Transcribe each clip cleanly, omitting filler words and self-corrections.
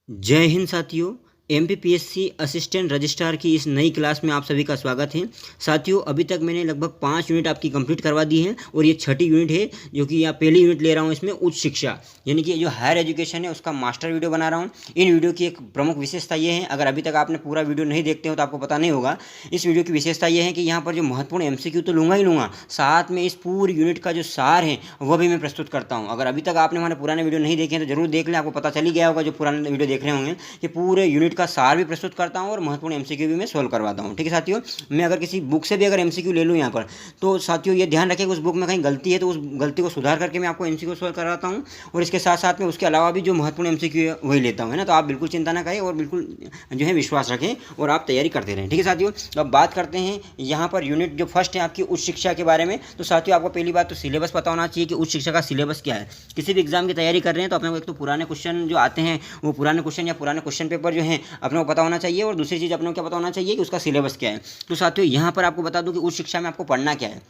जय हिंद साथियों। MPPSC assistant registrar की इस नई क्लास में आप सभी का स्वागत है। साथियों, अभी तक मैंने लगभग 5 यूनिट आपकी कंप्लीट करवा दी है और ये छठी यूनिट है जो कि यहाँ पहली यूनिट ले रहा हूँ। इसमें उच्च शिक्षा यानी कि जो हायर एजुकेशन है उसका मास्टर वीडियो बना रहा हूँ। इन वीडियो की एक प्रमुख विशेषता ये है, अगर अभी तक आपने पूरा वीडियो नहीं देखते हो तो आपको पता नहीं होगा। इस वीडियो की विशेषता ये है कि यहाँ पर जो महत्वपूर्ण एमसीक्यू तो लूँगा ही लूँगा, साथ में इस पूरी यूनिट का जो सार है वो भी मैं प्रस्तुत करता हूँ। अगर अभी तक आपने हमारे पुराने वीडियो नहीं देखे हैं तो जरूर देख लें, आपको पता चल ही गया होगा जो पुराने वीडियो देख रहे होंगे कि पूरे यूनिट का सार भी प्रस्तुत करता हूं और महत्वपूर्ण एमसीक्यू भी मैं सोल्व करवाता हूं। ठीक है साथियों, मैं अगर किसी बुक से भी अगर एमसीक्यू ले लूं यहाँ पर तो साथियों ये ध्यान रखें कि उस बुक में कहीं गलती है तो उस गलती को सुधार करके मैं आपको एमसीक्यू सोल्व कराता हूं और इसके साथ साथ में उसके अलावा भी जो महत्वपूर्ण एमसीक्यू है वही लेता हूँ, है ना। तो आप बिल्कुल चिंता ना करें और बिल्कुल जो है विश्वास रखें और आप तैयारी करते रहें। ठीक है साथियों, तो अब बात करते हैं यहाँ पर यूनिट जो फर्स्ट है आपकी उच्च शिक्षा के बारे में। तो साथियों आपको पहली बात तो सिलेबस पता होना चाहिए कि उच्च शिक्षा का सिलेबस क्या है। किसी भी एग्जाम की तैयारी कर रहे हैं तो अपने को एक तो पुराने क्वेश्चन जो आते हैं वो पुराने क्वेश्चन या पुराने क्वेश्चन पेपर जो है अपने को पता होना चाहिए और दूसरी चीज़ अपने को क्या पता होना चाहिए कि उसका सिलेबस क्या है। तो साथियों यहाँ पर आपको बता दूं कि उच्च शिक्षा में आपको पढ़ना क्या है।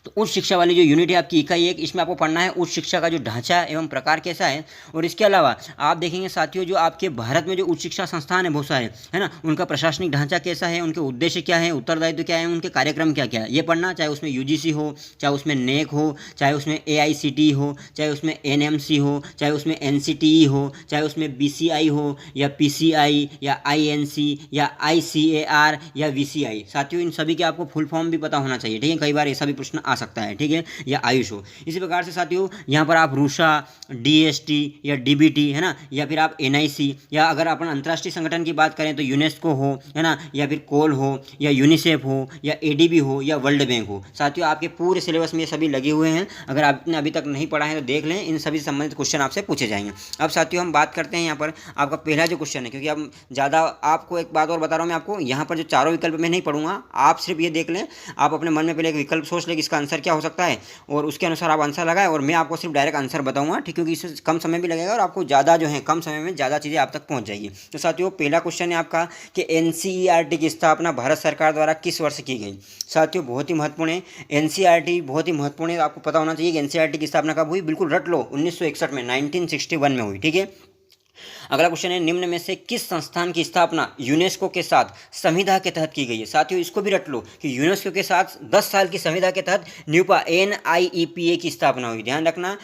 तो उच्च शिक्षा वाली जो यूनिट है आपकी इकाई 1, इसमें आपको पढ़ना है उच्च शिक्षा का जो ढांचा एवं प्रकार कैसा है। और इसके अलावा आप देखेंगे साथियों जो आपके भारत में जो उच्च शिक्षा संस्थान है बहुत सारे, है ना, उनका प्रशासनिक ढांचा कैसा है, उनके उद्देश्य क्या है, उत्तरदायित्व क्या है, उनके कार्यक्रम क्या क्या है, ये पढ़ना। चाहे उसमें यूजीसी हो, चाहे उसमें नेक हो, चाहे उसमें एआईसीटी हो, चाहे उसमें एनएमसी हो, चाहे उसमें एनसीटीई हो, चाहे उसमें बीसीआई हो या पीसीआई या आईएनसी या आईसीएआर या वीसीआई। साथियों इन सभी के आपको फुल फॉर्म भी पता होना चाहिए। ठीक है, कई बार ऐसा भी प्रश्न आ सकता है। ठीक है, या आयुष हो। इसी प्रकार से साथियों यहाँ पर आप रूसा, डीएसटी या डीबीटी, है ना, या फिर आप एनआईसी, या अगर अपन अंतर्राष्ट्रीय संगठन की बात करें तो यूनेस्को हो, है ना, या फिर कोल हो या यूनिसेफ हो या एडीबी हो या वर्ल्ड बैंक हो। साथियों आपके पूरे सिलेबस में ये सभी लगे हुए हैं। अगर आपने अभी तक नहीं पढ़ा है तो देख लें, इन सभी से संबंधित क्वेश्चन आपसे पूछे जाएंगे। अब साथियों हम बात करते हैं यहाँ पर आपका पहला जो क्वेश्चन है, क्योंकि अब ज़्यादा आपको एक बात और बता रहा हूँ मैं आपको, यहाँ पर जो चारों विकल्प मैं नहीं पढ़ूंगा, आप सिर्फ ये देख लें, आप अपने मन में पहले एक विकल्प सोच लें कि इसका आंसर क्या हो सकता है और उसके अनुसार आप आंसर लगाएं और मैं आपको सिर्फ डायरेक्ट आंसर बताऊंगा। ठीक, क्योंकि इससे कम समय भी लगेगा और आपको ज़्यादा जो है कम समय में ज़्यादा चीज़ें आप तक पहुंच जाएगी। तो साथियों पहला क्वेश्चन है आपका कि एनसीईआरटी की स्थापना भारत सरकार द्वारा किस वर्ष की गई। साथियों बहुत ही महत्वपूर्ण है, एनसीईआरटी बहुत ही महत्वपूर्ण है। आपको पता होना चाहिए कि एनसीईआरटी की स्थापना कब हुई, बिल्कुल रट लो, 1961 में, 1961 में हुई। ठीक है, अगला क्वेश्चन है निम्न में से किस संस्थान की स्थापना यूनेस्को के साथ संविदा के तहत की गई है। साथियों इसको भी रट लो कि यूनेस्को के साथ 10 साल की संविदा के तहत न्यूपा NIEPA की स्थापना हुई। ध्यान रखना,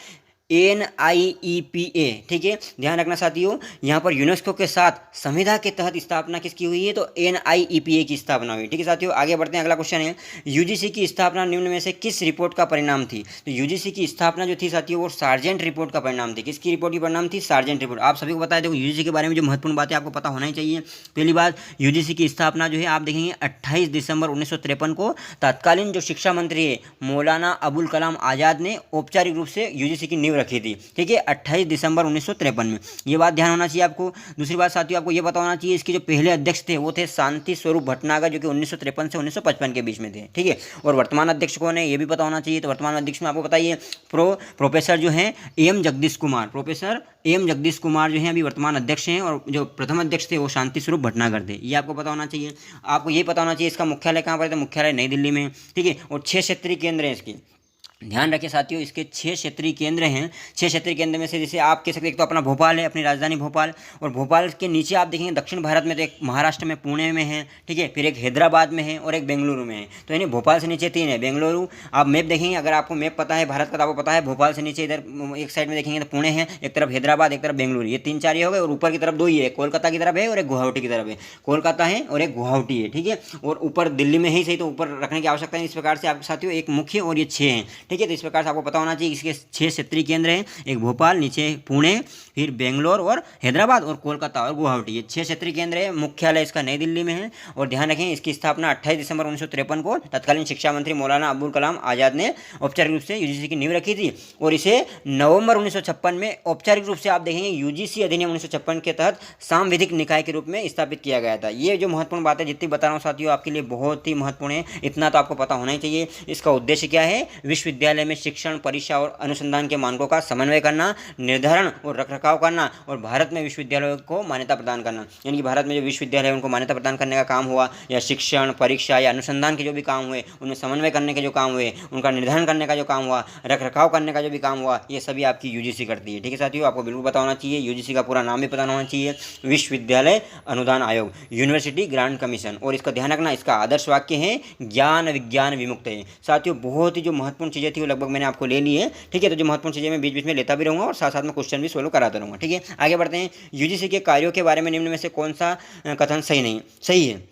NIEPA। ठीक है, ध्यान रखना साथियों, यहाँ पर यूनेस्को के साथ संविधा के तहत स्थापना किसकी हुई है, तो NIEPA की स्थापना हुई। ठीक है साथियों, आगे बढ़ते हैं। अगला क्वेश्चन है यूजीसी की स्थापना निम्न में से किस रिपोर्ट का परिणाम थी। तो यूजीसी की स्थापना जो थी साथियों वो सार्जेंट रिपोर्ट का परिणाम थी। किसकी रिपोर्ट की परिणाम थी, सार्जेंट रिपोर्ट। आप सभी को बताया, देखो यूजीसी के बारे में जो महत्वपूर्ण बातें आपको पता होना ही चाहिए। पहली बात, यूजीसी की स्थापना जो है आप देखेंगे 28 दिसंबर 1953 को तत्कालीन जो शिक्षा मंत्री है मौलाना अबुल कलाम आज़ाद ने औपचारिक रूप से यूजीसी की नींव रखी थी। ठीक है, 28 दिसंबर 1953 में, ये बात ध्यान होना चाहिए आपको। दूसरी बात साथियों आपको ये पता होना चाहिए इसके जो पहले अध्यक्ष थे वो थे शांति स्वरूप भटनागर, जो कि 1953 से 1955 के बीच में थे। ठीक है, और वर्तमान अध्यक्ष कौन है ये भी पता होना चाहिए। तो वर्तमान अध्यक्ष में आपको बताइए प्रोफेसर जो है M Jagdish Kumar, professor M Jagdish Kumar जो है अभी वर्तमान अध्यक्ष हैं, और जो प्रथम अध्यक्ष थे वो शांति स्वरूप भटनागर थे। ये आपको पता होना चाहिए। आपको ये पता होना चाहिए इसका मुख्यालय कहाँ पर है, तो मुख्यालय नई दिल्ली में। ठीक है, और 6 क्षेत्रीय केंद्र हैं इसके। ध्यान रखिए साथियों, इसके 6 क्षेत्रीय केंद्र हैं। 6 क्षेत्रीय केंद्र में से जैसे आप कह सकते हैं, एक तो अपना भोपाल है, अपनी राजधानी भोपाल, और भोपाल के नीचे आप देखेंगे दक्षिण भारत में तो एक महाराष्ट्र में पुणे में है। ठीक है, फिर एक हैदराबाद में है और एक बेंगलुरु में है। तो यानी भोपाल से नीचे 3 है। बेंगलुरु, आप मैप देखेंगे, अगर आपको मैप पता है भारत का तो आपको पता है भोपाल से नीचे इधर एक साइड में देखेंगे तो पुणे है, एक तरफ हैदराबाद, एक तरफ बेंगलुरु, ये 3-4 ही हो गए। और ऊपर की तरफ 2 ही है, कोलकाता की तरफ है और एक गुवाहाटी की तरफ है। कोलकाता है और एक गुवाहाटी है। ठीक है, और ऊपर दिल्ली में ही सही, तो ऊपर रखने की आवश्यकता है। इस प्रकार से आपके साथियों एक मुख्य और ये 6 हैं। ठीक है, तो इस प्रकार से आपको पता होना चाहिए इसके 6 क्षेत्रीय केंद्र हैं, एक भोपाल, नीचे पुणे, फिर बेंगलोर और हैदराबाद और कोलकाता और गुवाहाटी, ये 6 क्षेत्रीय केंद्र है। मुख्यालय इसका नई दिल्ली में है। और ध्यान रखें इसकी स्थापना 28 दिसंबर 1953 को तत्कालीन शिक्षा मंत्री मौलाना अबुल कलाम आज़ाद ने औपचारिक रूप से यूजीसी की नींव रखी थी। और इसे नवंबर 1956 में औपचारिक रूप से आप देखेंगे यूजीसी अधिनियम 1956 के तहत सांविधिक निकाय के रूप में स्थापित किया गया था। ये जो महत्वपूर्ण बात है जितनी बता रहा हूँ साथियों आपके लिए बहुत ही महत्वपूर्ण है, इतना तो आपको पता होना ही चाहिए। इसका उद्देश्य क्या है, विश्वविद्यालय में शिक्षण, परीक्षा और अनुसंधान के मानकों का समन्वय करना, निर्धारण और रखरखाव रखाव करना और भारत में विश्वविद्यालयों को मान्यता प्रदान करना। यानी कि भारत में जो विश्वविद्यालय है उनको मान्यता प्रदान करने का काम हुआ, या शिक्षण, परीक्षा या अनुसंधान के जो भी काम हुए, उनमें समन्वय करने के जो काम हुए, उनका निर्धारण करने का जो काम हुआ, रख रखाव करने का जो भी काम हुआ, ये सभी आपकी यूजीसी करती है। ठीक है साथियों, आपको बिल्कुल पता होना चाहिए। यूजीसी का पूरा नाम भी पता होना चाहिए, विश्वविद्यालय अनुदान आयोग, यूनिवर्सिटी ग्रांट कमीशन। और इसका ध्यान रखना, इसका आदर्श वाक्य है ज्ञान विज्ञान विमुक्त है। साथियों बहुत ही जो महत्वपूर्ण चीज़ें थी वो लगभग मैंने आपको ले ली है। ठीक है, तो जो महत्वपूर्ण चीज़ें मैं बीच बीच में लेता भी रहूँगा और साथ साथ में क्वेश्चन भी सोल्व कराता रहूँगा। ठीक है, आगे बढ़ते हैं। यूजीसी के कार्यों के बारे में निम्न में से कौन सा कथन सही है?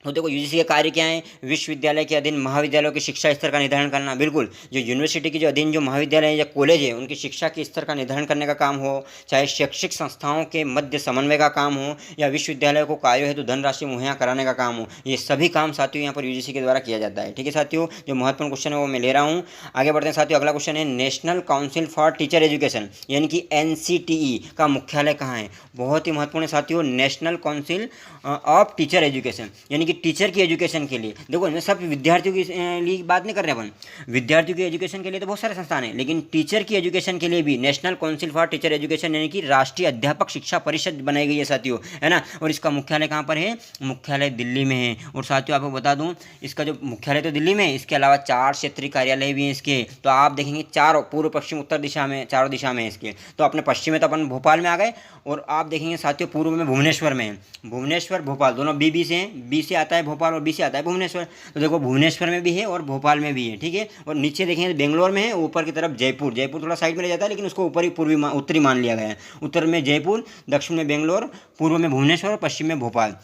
तो देखो, यूजीसी के कार्य क्या है? विश्वविद्यालय के अधीन महाविद्यालयों के शिक्षा स्तर का निर्धारण करना। बिल्कुल, जो यूनिवर्सिटी के जो अधीन जो महाविद्यालय है या कॉलेज है उनकी शिक्षा के स्तर का निर्धारण करने का काम हो, चाहे शैक्षिक संस्थाओं के मध्य समन्वय का काम हो, या विश्वविद्यालय को कार्यों हेतु धनराशि मुहैया कराने का काम हो, ये सभी काम साथियों यहाँ पर यूजीसी के द्वारा किया जाता है। ठीक है साथियों, जो महत्वपूर्ण क्वेश्चन है वो मैं ले रहा हूँ। आगे बढ़ते हैं साथियों। अगला क्वेश्चन है, national council for teacher education यानी कि NCTE का मुख्यालय कहाँ है? बहुत ही महत्वपूर्ण है साथियों, national council of teacher education, यानी कि टीचर की एजुकेशन के लिए। देखो, मैं सब विद्यार्थियों की लिए बात नहीं कर रहे अपन। विद्यार्थियों की एजुकेशन के लिए तो बहुत सारे संस्थान हैं, लेकिन टीचर की एजुकेशन के लिए भी national council for teacher education यानी कि राष्ट्रीय अध्यापक शिक्षा परिषद बनाई गई है साथियों, है ना। और इसका मुख्यालय कहाँ पर है? मुख्यालय दिल्ली में है। और साथियों आपको बता दूं, इसका जो मुख्यालय तो दिल्ली में है, इसके अलावा 4 क्षेत्रीय कार्यालय भी हैं इसके। तो आप देखेंगे चारों, पूर्व पश्चिम उत्तर दिशा में, चारों दिशा में है इसके। तो अपने पश्चिम में तो अपन भोपाल में आ गए, और आप देखेंगे साथियों पूर्व में भुवनेश्वर में है। भुवनेश्वर भोपाल दोनों बी से हैं, बी से आता है भोपाल और बी से आता है भुवनेश्वर। तो देखो, भुवनेश्वर में भी है और भोपाल में भी है। ठीक है, और नीचे देखेंगे बेंगलोर में है, ऊपर की तरफ जयपुर। जयपुर थोड़ा साइड में रह जाता है, लेकिन उसको ऊपर ही उत्तरी मान लिया गया है। उत्तर में जयपुर, दक्षिण में बेंगलोर, पूर्व में भुवनेश्वर और पश्चिम में भोपाल।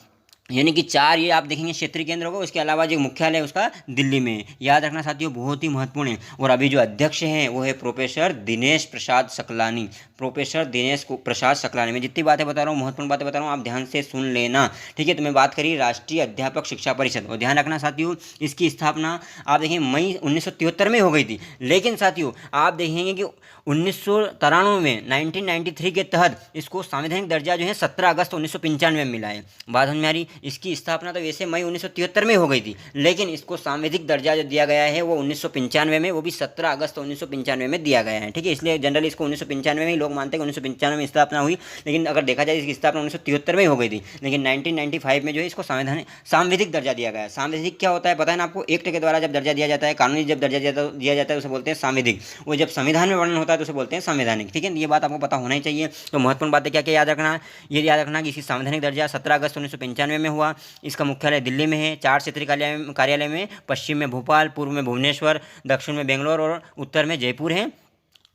यानी कि 4 ये आप देखेंगे क्षेत्रीय केंद्र होगा। उसके अलावा जो मुख्यालय है उसका दिल्ली में है। याद रखना साथियों, बहुत ही महत्वपूर्ण है। और अभी जो अध्यक्ष हैं वो है प्रोफेसर दिनेश प्रसाद सकलानी। प्रोफेसर दिनेश प्रसाद सकलानी। मैं जितनी बातें बता रहा हूँ, महत्वपूर्ण बातें बता रहा हूँ, आप ध्यान से सुन लेना। ठीक है, तो मैं बात करी राष्ट्रीय अध्यापक शिक्षा परिषद। और ध्यान रखना साथियों, इसकी स्थापना आप देखेंगे मई 1973 में हो गई थी। लेकिन साथियों आप देखेंगे कि 1993 में 1993 के तहत इसको संवैधानिक दर्जा जो है 17 अगस्त 1995 में मिला है। बात समझ में आ रही? इसकी स्थापना तो वैसे मई 1973 में हो गई थी, लेकिन इसको सांविधिक दर्जा जो दिया गया है वो 1995 में, वो भी 17 अगस्त 1995 में दिया गया है। ठीक है, इसलिए जनरली इसको 1995 में ही लोग मानते हैं कि 1995 में स्थापना हुई, लेकिन अगर देखा जाए इसकी स्थापना 1973 में हो गई थी। लेकिन 1995 में जो है इसको सांविधिक दर्जा दिया गया है। सांविधिक क्या होता है पता है ना आपको? एक्ट के द्वारा जब दर्जा दिया जाता है, कानूनी जब दर्जा दिया जाता है उसे बोलते हैं सांविधिक। वो जब संविधान में वर्णन होता है तो उसे बोलते हैं संवैधानिक। ठीक है, ये बात आपको पता होना ही चाहिए। तो महत्वपूर्ण बातें क्या क्या याद रखना? ये याद रखना कि इसकी संवैधानिक दर्जा 17 अगस्त 1995 में हुआ। इसका मुख्यालय दिल्ली में है। 4 क्षेत्रीय कार्यालय में पश्चिम में भोपाल, पूर्व में भुवनेश्वर, दक्षिण में बेंगलोर और उत्तर में जयपुर है।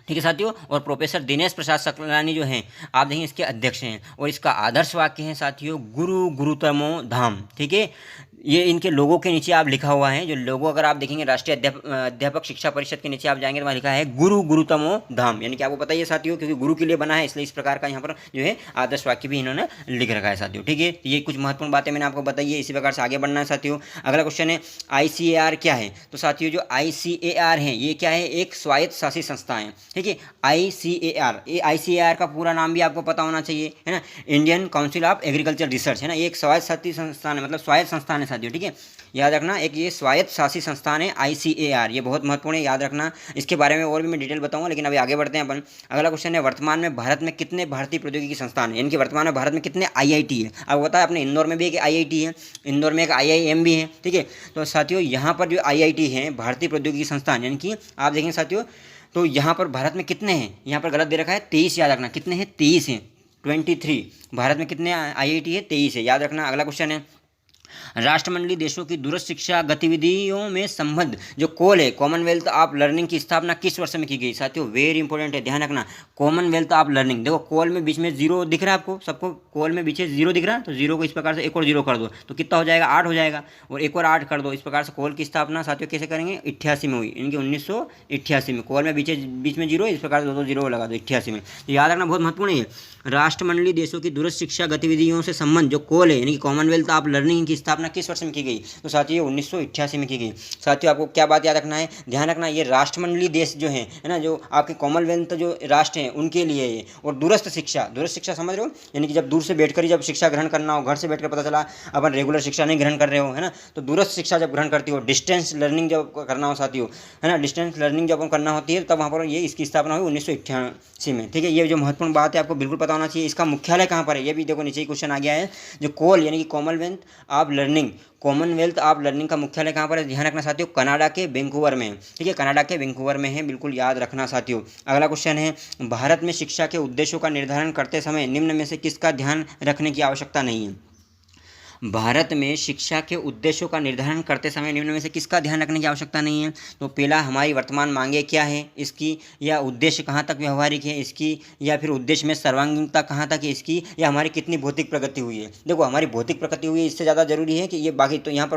ठीक है साथियों, और प्रोफेसर दिनेश प्रसाद सकलानी जो हैं आप देखेंगे इसके अध्यक्ष हैं। और इसका आदर्श वाक्य है साथियों, गुरु गुरुतमो धाम। ठीक है, ये इनके लोगों के नीचे आप लिखा हुआ है। जो लोगो अगर आप देखेंगे राष्ट्रीय अध्यापक शिक्षा परिषद के नीचे आप जाएंगे तो वहाँ लिखा है गुरु गुरुतमो धाम। यानी कि आपको पता ही है साथियों, क्योंकि गुरु के लिए बना है इसलिए इस प्रकार का यहाँ पर जो है आदर्श वाक्य भी इन्होंने लिख रखा है साथियों। ठीक है, ये कुछ महत्वपूर्ण बातें मैंने आपको बताई है। इसी प्रकार से आगे बढ़ना है साथियों। अगला क्वेश्चन है ICAR क्या है? तो साथियों जो ICAR है ये क्या है? एक स्वायत्त शासित संस्था है। ठीक है, ICAR, ये ICAR का पूरा नाम भी आपको पता होना चाहिए, है ना। Indian council of agriculture research, है ना। ये एक स्वायत्त शासित संस्थान है, मतलब स्वायत्त संस्थान है साथियों। ठीक है, याद रखना, एक ये स्वायत्त शासित संस्थान है ICAR, ये बहुत महत्वपूर्ण है, याद रखना। इसके बारे में और भी मैं डिटेल बताऊंगा, लेकिन अभी आगे बढ़ते हैं अपन। अगला क्वेश्चन है, वर्तमान में भारत में कितने भारतीय प्रौद्योगिकी संस्थान है? इनके वर्तमान में भारत में कितने IIT है? आपको पता है अपने इंदौर में भी एक IIT है, इंदौर में एक IIM भी है। ठीक है, तो साथियों यहाँ पर जो IIT है भारतीय प्रौद्योगिकी संस्थान, यानी कि आप देखेंगे साथियों, तो यहाँ पर भारत में कितने हैं? यहाँ पर गलत दे रखा है 23, याद रखना कितने हैं? 23 हैं, 23। भारत में कितने IIT है? 23 है, याद रखना। अगला क्वेश्चन है, राष्ट्रमंडलीय देशों की दूरस्थ शिक्षा गतिविधियों में संबद्ध जो कॉल है कॉमनवेल्थ ऑफ लर्निंग की स्थापना किस वर्ष में की गई? साथियों वेरी इंपॉर्टेंट है, ध्यान रखना। कॉमनवेल्थ ऑफ लर्निंग, देखो कॉल में बीच में जीरो दिख रहा है आपको सबको, कॉल में बीच में जीरो दिख रहा है, तो जीरो को इस प्रकार से एक और जीरो कर दो तो कितना हो जाएगा? 8 हो जाएगा, और एक और 8 कर दो। इस प्रकार से कॉल की स्थापना साथियों कैसे करेंगे? 88 में हुई, इनकी 1988 में। कॉल में बीच में जीरो, इस प्रकार से दो जीरो लगा दो 88 में। तो याद रखना बहुत महत्वपूर्ण है। राष्ट्रमंडलीय देशों की दूरस्थ शिक्षा गतिविधियों से संबंध जो कॉल है यानी कि कॉमनवेल्थ ऑफ लर्निंग की स्थापना किस वर्ष में की गई? तो साथियों 1988 में की गई। साथियों आपको क्या बात याद रखना है, ध्यान रखना, ये राष्ट्रमंडलीय देश जो है ना, जो आपके कॉमनवेल्थ जो राष्ट्र हैं उनके लिए ये। और दूरस्थ शिक्षा समझ रहे हो, यानी कि जब दूर से बैठकर ही जब शिक्षा ग्रहण करना हो, घर से बैठकर पता चला अपन रेगुलर शिक्षा नहीं ग्रहण कर रहे हो, है ना, तो दूरस्थ शिक्षा जब ग्रहण करती हो, डिस्टेंस लर्निंग जब करना हो साथियों, है ना, डिस्टेंस लर्निंग जब करना होती है तब वहाँ पर ये इसकी स्थापना हुई 1988 में। ठीक है, ये जो महत्वपूर्ण बात है आपको बिल्कुल पता होना चाहिए। इसका मुख्यालय कहाँ पर है ये भी देखो, नीचे ही क्वेश्चन आ गया है। जो कोल यानी कि कॉमनवेल्थ ऑफ लर्निंग का मुख्यालय कहाँ पर है? ध्यान रखना साथियों, कनाडा के वैंकूवर में है। ठीक है, कनाडा के वैंकूवर में है, बिल्कुल याद रखना साथियों। अगला क्वेश्चन है, भारत में शिक्षा के उद्देश्यों का निर्धारण करते समय निम्न में से किसका ध्यान रखने की आवश्यकता नहीं है? भारत में शिक्षा के उद्देश्यों का निर्धारण करते समय निम्न में से किसका ध्यान रखने की आवश्यकता नहीं है? तो पहला, हमारी वर्तमान मांगें क्या है इसकी, या उद्देश्य कहाँ तक व्यवहारिक है इसकी, या फिर उद्देश्य में सर्वांगीणता कहाँ तक है इसकी, या हमारी कितनी भौतिक प्रगति हुई है। देखो, हमारी भौतिक प्रगति हुई है इससे ज़्यादा जरूरी है कि ये बाकी, तो यहाँ पर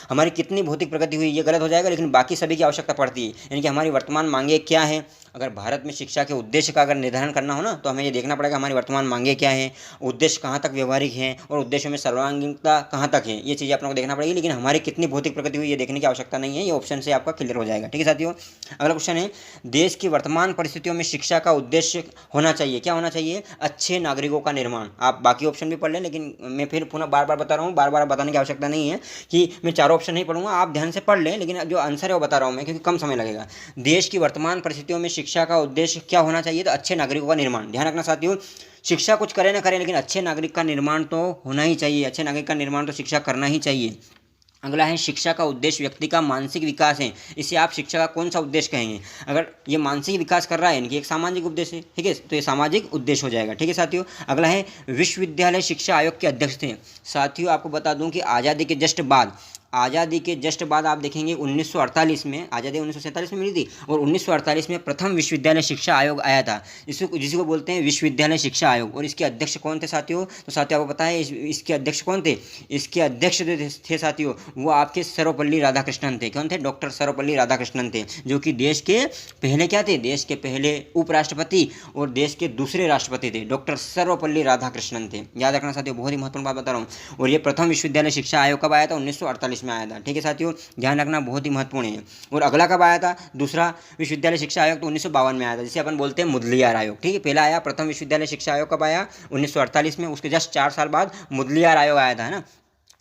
हमारी कितनी भौतिक प्रगति हुई ये गलत हो जाएगा, लेकिन बाकी सभी की आवश्यकता पड़ती है। यानी कि हमारी वर्तमान मांगें क्या है, अगर भारत में शिक्षा के उद्देश्य का अगर निर्धारण करना हो ना, तो हमें ये देखना पड़ेगा हमारी वर्तमान मांगें क्या है, उद्देश्य कहाँ तक व्यवहारिक हैं, और उद्देश्यों में सर्वांगीणता कहाँ तक है, ये चीज़ें आप लोगों को देखना पड़ेगी। लेकिन हमारी कितनी भौतिक प्रगति हुई ये देखने की आवश्यकता नहीं है, ये ऑप्शन से आपका क्लियर हो जाएगा। ठीक है साथियों, अगला क्वेश्चन है, देश की वर्तमान परिस्थितियों में शिक्षा का उद्देश्य होना चाहिए, क्या होना चाहिए? अच्छे नागरिकों का निर्माण। आप बाकी ऑप्शन भी पढ़ लें, लेकिन मैं फिर पुनः बार बार बता रहा हूँ, बार बार बताने की आवश्यकता नहीं है कि मैं चारों ऑप्शन नहीं पढ़ूंगा, आप ध्यान से पढ़ लें, लेकिन जो आंसर है वो बता रहा हूँ मैं, क्योंकि कम समय लगेगा। देश की वर्तमान परिस्थितियों में शिक्षा का उद्देश्य क्या होना चाहिए? तो अच्छे नागरिकों का निर्माण। ध्यान रखना साथियों, शिक्षा कुछ करे ना करे, लेकिन अच्छे नागरिक का निर्माण तो होना ही चाहिए, अच्छे नागरिक का निर्माण तो शिक्षा करना ही चाहिए। अगला है, शिक्षा का उद्देश्य व्यक्ति का मानसिक विकास है। इसे आप शिक्षा का कौन सा उद्देश्य कहेंगे? अगर ये मानसिक विकास कर रहा है यानी कि एक सामाजिक उद्देश्य है, ठीक है, तो ये सामाजिक उद्देश्य हो जाएगा। ठीक है साथियों, अगला है, विश्वविद्यालय शिक्षा आयोग के अध्यक्ष थे। साथियों आपको बता दूं कि आज़ादी के जस्ट बाद आप देखेंगे 1948 में, आज़ादी 1947 में मिली थी, और 1948 में प्रथम विश्वविद्यालय शिक्षा आयोग आया था, जिसको बोलते हैं विश्वविद्यालय शिक्षा आयोग। और इसके अध्यक्ष कौन थे साथियों? तो साथियों आपको पता है इसके अध्यक्ष कौन थे? इसके अध्यक्ष थे साथियों वो आपके सर्वपल्ली राधाकृष्णन थे। कौन थे? डॉक्टर सर्वपल्ली राधाकृष्णन थे, जो कि देश के पहले क्या थे? देश के पहले उपराष्ट्रपति और देश के दूसरे राष्ट्रपति थे, डॉक्टर सर्वपल्ली राधाकृष्णन थे। याद रखना साथियों, बहुत ही महत्वपूर्ण बात बता रहा हूँ। और ये प्रथम विश्वविद्यालय शिक्षा आयोग कब आया था? 1948 में आया था। ठीक है साथियों, ध्यान रखना, बहुत ही महत्वपूर्ण है। और अगला कब आया था दूसरा विश्वविद्यालय शिक्षा आयोग? तो 1952 में आया था, जिसे अपन बोलते हैं मुदलियार आयोग। ठीक है, पहला आया प्रथम विश्वविद्यालय शिक्षा आयोग कब आया? 1948 में। उसके जस्ट 4 साल बाद मुदलियार आयोग आया था, है ना,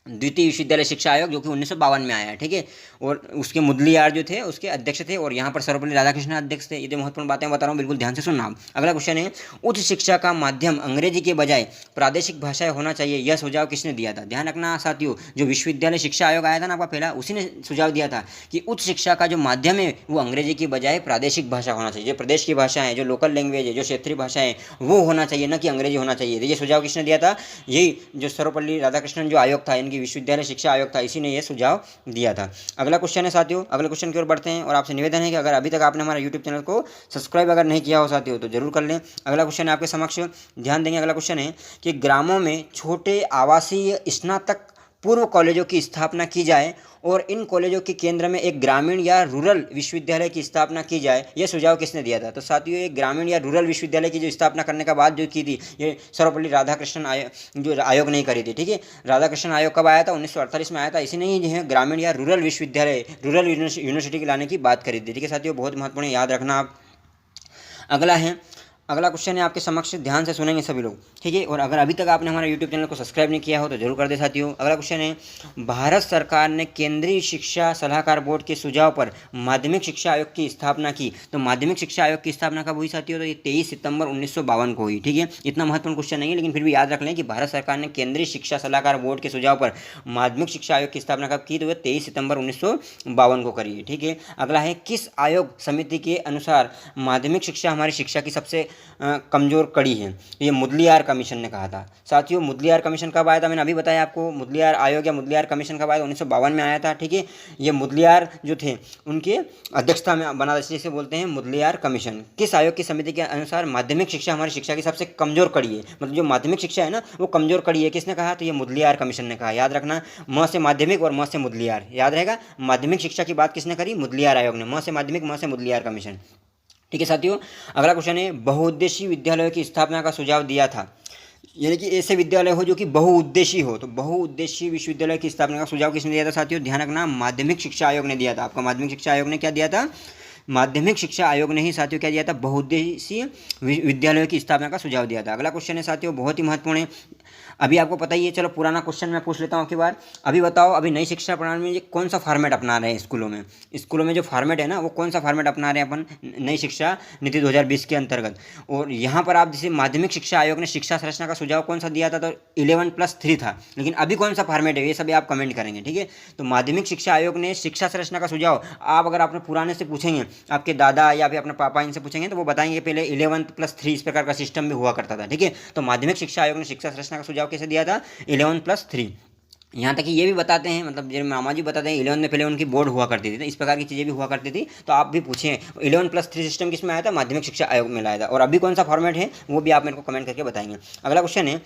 द्वितीय विश्वविद्यालय शिक्षा आयोग, जो कि 1952 में आया है। ठीक है, और उसके मुदलियार जो थे उसके अध्यक्ष थे, और यहाँ पर सर्वपल्ली राधाकृष्णन अध्यक्ष थे। ये जो महत्वपूर्ण बातें बता रहा हूँ, बिल्कुल ध्यान से सुनना। अगला क्वेश्चन है, उच्च शिक्षा का माध्यम अंग्रेजी के बजाय प्रादेशिक भाषाएं होना चाहिए, यह सुझाव किसने दिया था? ध्यान रखना साथियों, जो विश्वविद्यालय शिक्षा आयोग आया था ना आपका पहला, उसी ने सुझाव दिया था कि उच्च शिक्षा का जो माध्यम है वो अंग्रेजी की बजाय प्रादेशिक भाषा होना चाहिए। जो प्रदेश की भाषाएं, जो लोकल लैंग्वेज है, जो क्षेत्रीय भाषाएं, वो होना चाहिए, न कि अंग्रेजी होना चाहिए। ये सुझाव किसने दिया था? यही जो सर्वपल्ली राधाकृष्णन जो आयोग था, इनकी विश्वविद्यालय शिक्षा आयोग था, इसी ने यह सुझाव दिया था। अगला क्वेश्चन है साथियों, अगले क्वेश्चन की ओर बढ़ते हैं, और आपसे निवेदन है कि अगर अभी तक आपने हमारा यूट्यूब चैनल को सब्सक्राइब अगर नहीं किया हो साथियों तो जरूर कर लें। अगला क्वेश्चन है आपके समक्ष, ध्यान देंगे। अगला क्वेश्चन है कि ग्रामों में छोटे आवासीय स्नातक पूर्व कॉलेजों की स्थापना की जाए और इन कॉलेजों के केंद्र में एक ग्रामीण या रूरल विश्वविद्यालय की स्थापना की जाए, यह सुझाव किसने दिया था? तो साथियों, ये ग्रामीण या रूरल विश्वविद्यालय की जो स्थापना करने का बात जो की थी, ये सर्वपल्ली राधाकृष्णन जो आयोग नहीं करी थी। ठीक है, राधाकृष्णन आयोग कब आया था? 1948 में आया था। इसी ने ही जो है ग्रामीण या रूरल विश्वविद्यालय, रूरल यूनिवर्सिटी के लाने की बात करी थी। ठीक है साथियों, बहुत महत्वपूर्ण, याद रखना आप। अगला क्वेश्चन है आपके समक्ष, ध्यान से सुनेंगे सभी लोग, ठीक है। और अगर अभी तक आपने हमारे यूट्यूब चैनल को सब्सक्राइब नहीं किया हो तो जरूर कर दे साथियों। अगला क्वेश्चन है, भारत सरकार ने केंद्रीय शिक्षा सलाहकार बोर्ड के सुझाव पर माध्यमिक शिक्षा आयोग की स्थापना की। तो माध्यमिक शिक्षा आयोग की स्थापना कब हुई साथियों? तो ये 23 सितंबर 1952 को हुई। ठीक है, इतना महत्वपूर्ण क्वेश्चन नहीं है, लेकिन फिर भी याद रख लें कि भारत सरकार ने केंद्रीय शिक्षा सलाहकार बोर्ड के सुझाव पर माध्यमिक शिक्षा आयोग की स्थापना कब की? तो वह 23 सितंबर 1952 को करी है। ठीक है, अगला है, किस आयोग समिति के अनुसार माध्यमिक शिक्षा हमारी शिक्षा की सबसे कमजोर कड़ी है? ये मुदलियार कमीशन ने कहा था। साथियों, मुदलियार कमीशन कब आया था? मैंने अभी बताया आपको, मुदलियार आयोग या मुदलियार कमीशन कब आया था? 1952 में आया था। ठीक है, ये मुदलियार जो थे उनके अध्यक्षता में बना था, जिसे बोलते हैं मुदलियार कमीशन। किस आयोग की समिति के अनुसार माध्यमिक शिक्षा हमारी शिक्षा की सबसे कमजोर कड़ी है? मतलब जो माध्यमिक शिक्षा है ना वो कमजोर कड़ी है, किसने कहा? तो ये मुदलियार कमीशन ने कहा। याद रखना, म से माध्यमिक और म से मुदलियार, याद रहेगा। माध्यमिक शिक्षा की बात किसने करी? मुदलियार आयोग ने। म से माध्यमिक, म से मुदलियार कमीशन। ठीक है साथियों, अगला क्वेश्चन है, बहुउद्देशीय विद्यालयों की स्थापना का सुझाव दिया था। यानी कि ऐसे विद्यालय हो जो कि बहुउद्देशीय हो। तो बहुउद्देशीय विश्वविद्यालय की स्थापना का सुझाव किसने दिया था साथियों? ध्यान रखना, माध्यमिक शिक्षा आयोग ने दिया था। आपका माध्यमिक शिक्षा आयोग ने क्या दिया था? माध्यमिक शिक्षा आयोग ने ही साथियों क्या दिया था? बहुउद्देशीय विद्यालयों की स्थापना का सुझाव दिया था। अगला क्वेश्चन है साथियों, बहुत ही महत्वपूर्ण है। अभी आपको पता ही है, चलो पुराना क्वेश्चन मैं पूछ लेता हूँ की बार। अभी बताओ, अभी नई शिक्षा प्रणाली में ये कौन सा फॉर्मेट अपना रहे हैं स्कूलों में? स्कूलों में जो फॉर्मेट है ना, वो कौन सा फॉर्मेट अपना रहे हैं अपन नई शिक्षा नीति 2020 के अंतर्गत? और यहाँ पर आप जैसे माध्यमिक शिक्षा आयोग ने शिक्षा संरचना का सुझाव कौन सा दिया था? तो 11+3 था। लेकिन अभी कौन सा फॉर्मेट है, ये सभी आप कमेंट करेंगे, ठीक है? तो माध्यमिक शिक्षा आयोग ने शिक्षा संरचना का सुझाव, आप अगर आपने पुराने से पूछेंगे, आपके दादा या फिर अपने पापा इनसे पूछेंगे, तो वो बताएंगे पहले 11+3 इस प्रकार का सिस्टम भी हुआ करता था, ठीक है? तो माध्यमिक शिक्षा आयोग ने शिक्षा संरचना का सुझाव कैसे दिया था? 11+3। यहाँ तक कि ये भी बताते हैं, मतलब जो मामा जी बताते हैं 11 में पहले उनकी बोर्ड हुआ करती थी, तो इस प्रकार की चीज़ें भी हुआ करती थी। तो आप भी पूछें 11+3 सिस्टम किस में आया था? माध्यमिक शिक्षा आयोग में लाया था। और अभी कौन सा फॉर्मेट है वो भी आप मेरे को कमेंट करके बताएंगे। अगला क्वेश्चन है,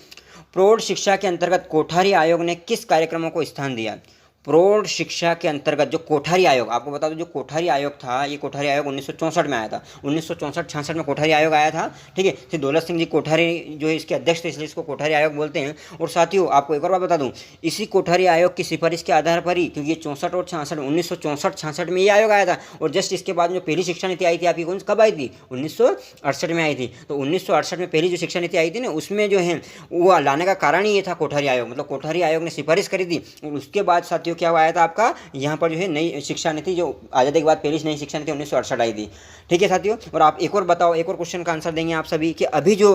प्रौढ़ शिक्षा के अंतर्गत कोठारी आयोग ने किस कार्यक्रमों को स्थान दिया? प्रौढ़ शिक्षा के अंतर्गत जो कोठारी आयोग, आपको बता दो जो कोठारी आयोग था, ये कोठारी आयोग 1964 में आया था। 1964-66 में कोठारी आयोग आया था, ठीक है? श्री दौलत सिंह जी कोठारी जो है इसके अध्यक्ष थे, इसलिए इसको कोठारी आयोग बोलते हैं। और साथियों आपको एक और बात बता दूं, इसी कोठारी आयोग की सिफारिश के आधार पर ही, क्योंकि ये 64 और 66 1964-66 में ये आयोग आया था, और जस्ट इसके बाद जो पहली शिक्षा नीति आई थी आपकी, कब आई थी? 1968 में आई थी। तो 1968 में पहली जो शिक्षा नीति आई थी ना, उसमें जो है वो लाने का कारण ही ये था कोठारी आयोग, मतलब कोठारी आयोग ने सिफारिश करी थी। और उसके बाद साथियों क्या आया था आपका यहाँ पर जो है नई शिक्षा नीति, जो आज़ादी के बाद पहली नई शिक्षा नीति 1968 आई थी, ठीक है साथियों? और आप एक और बताओ, एक और क्वेश्चन का आंसर देंगे आप सभी कि अभी जो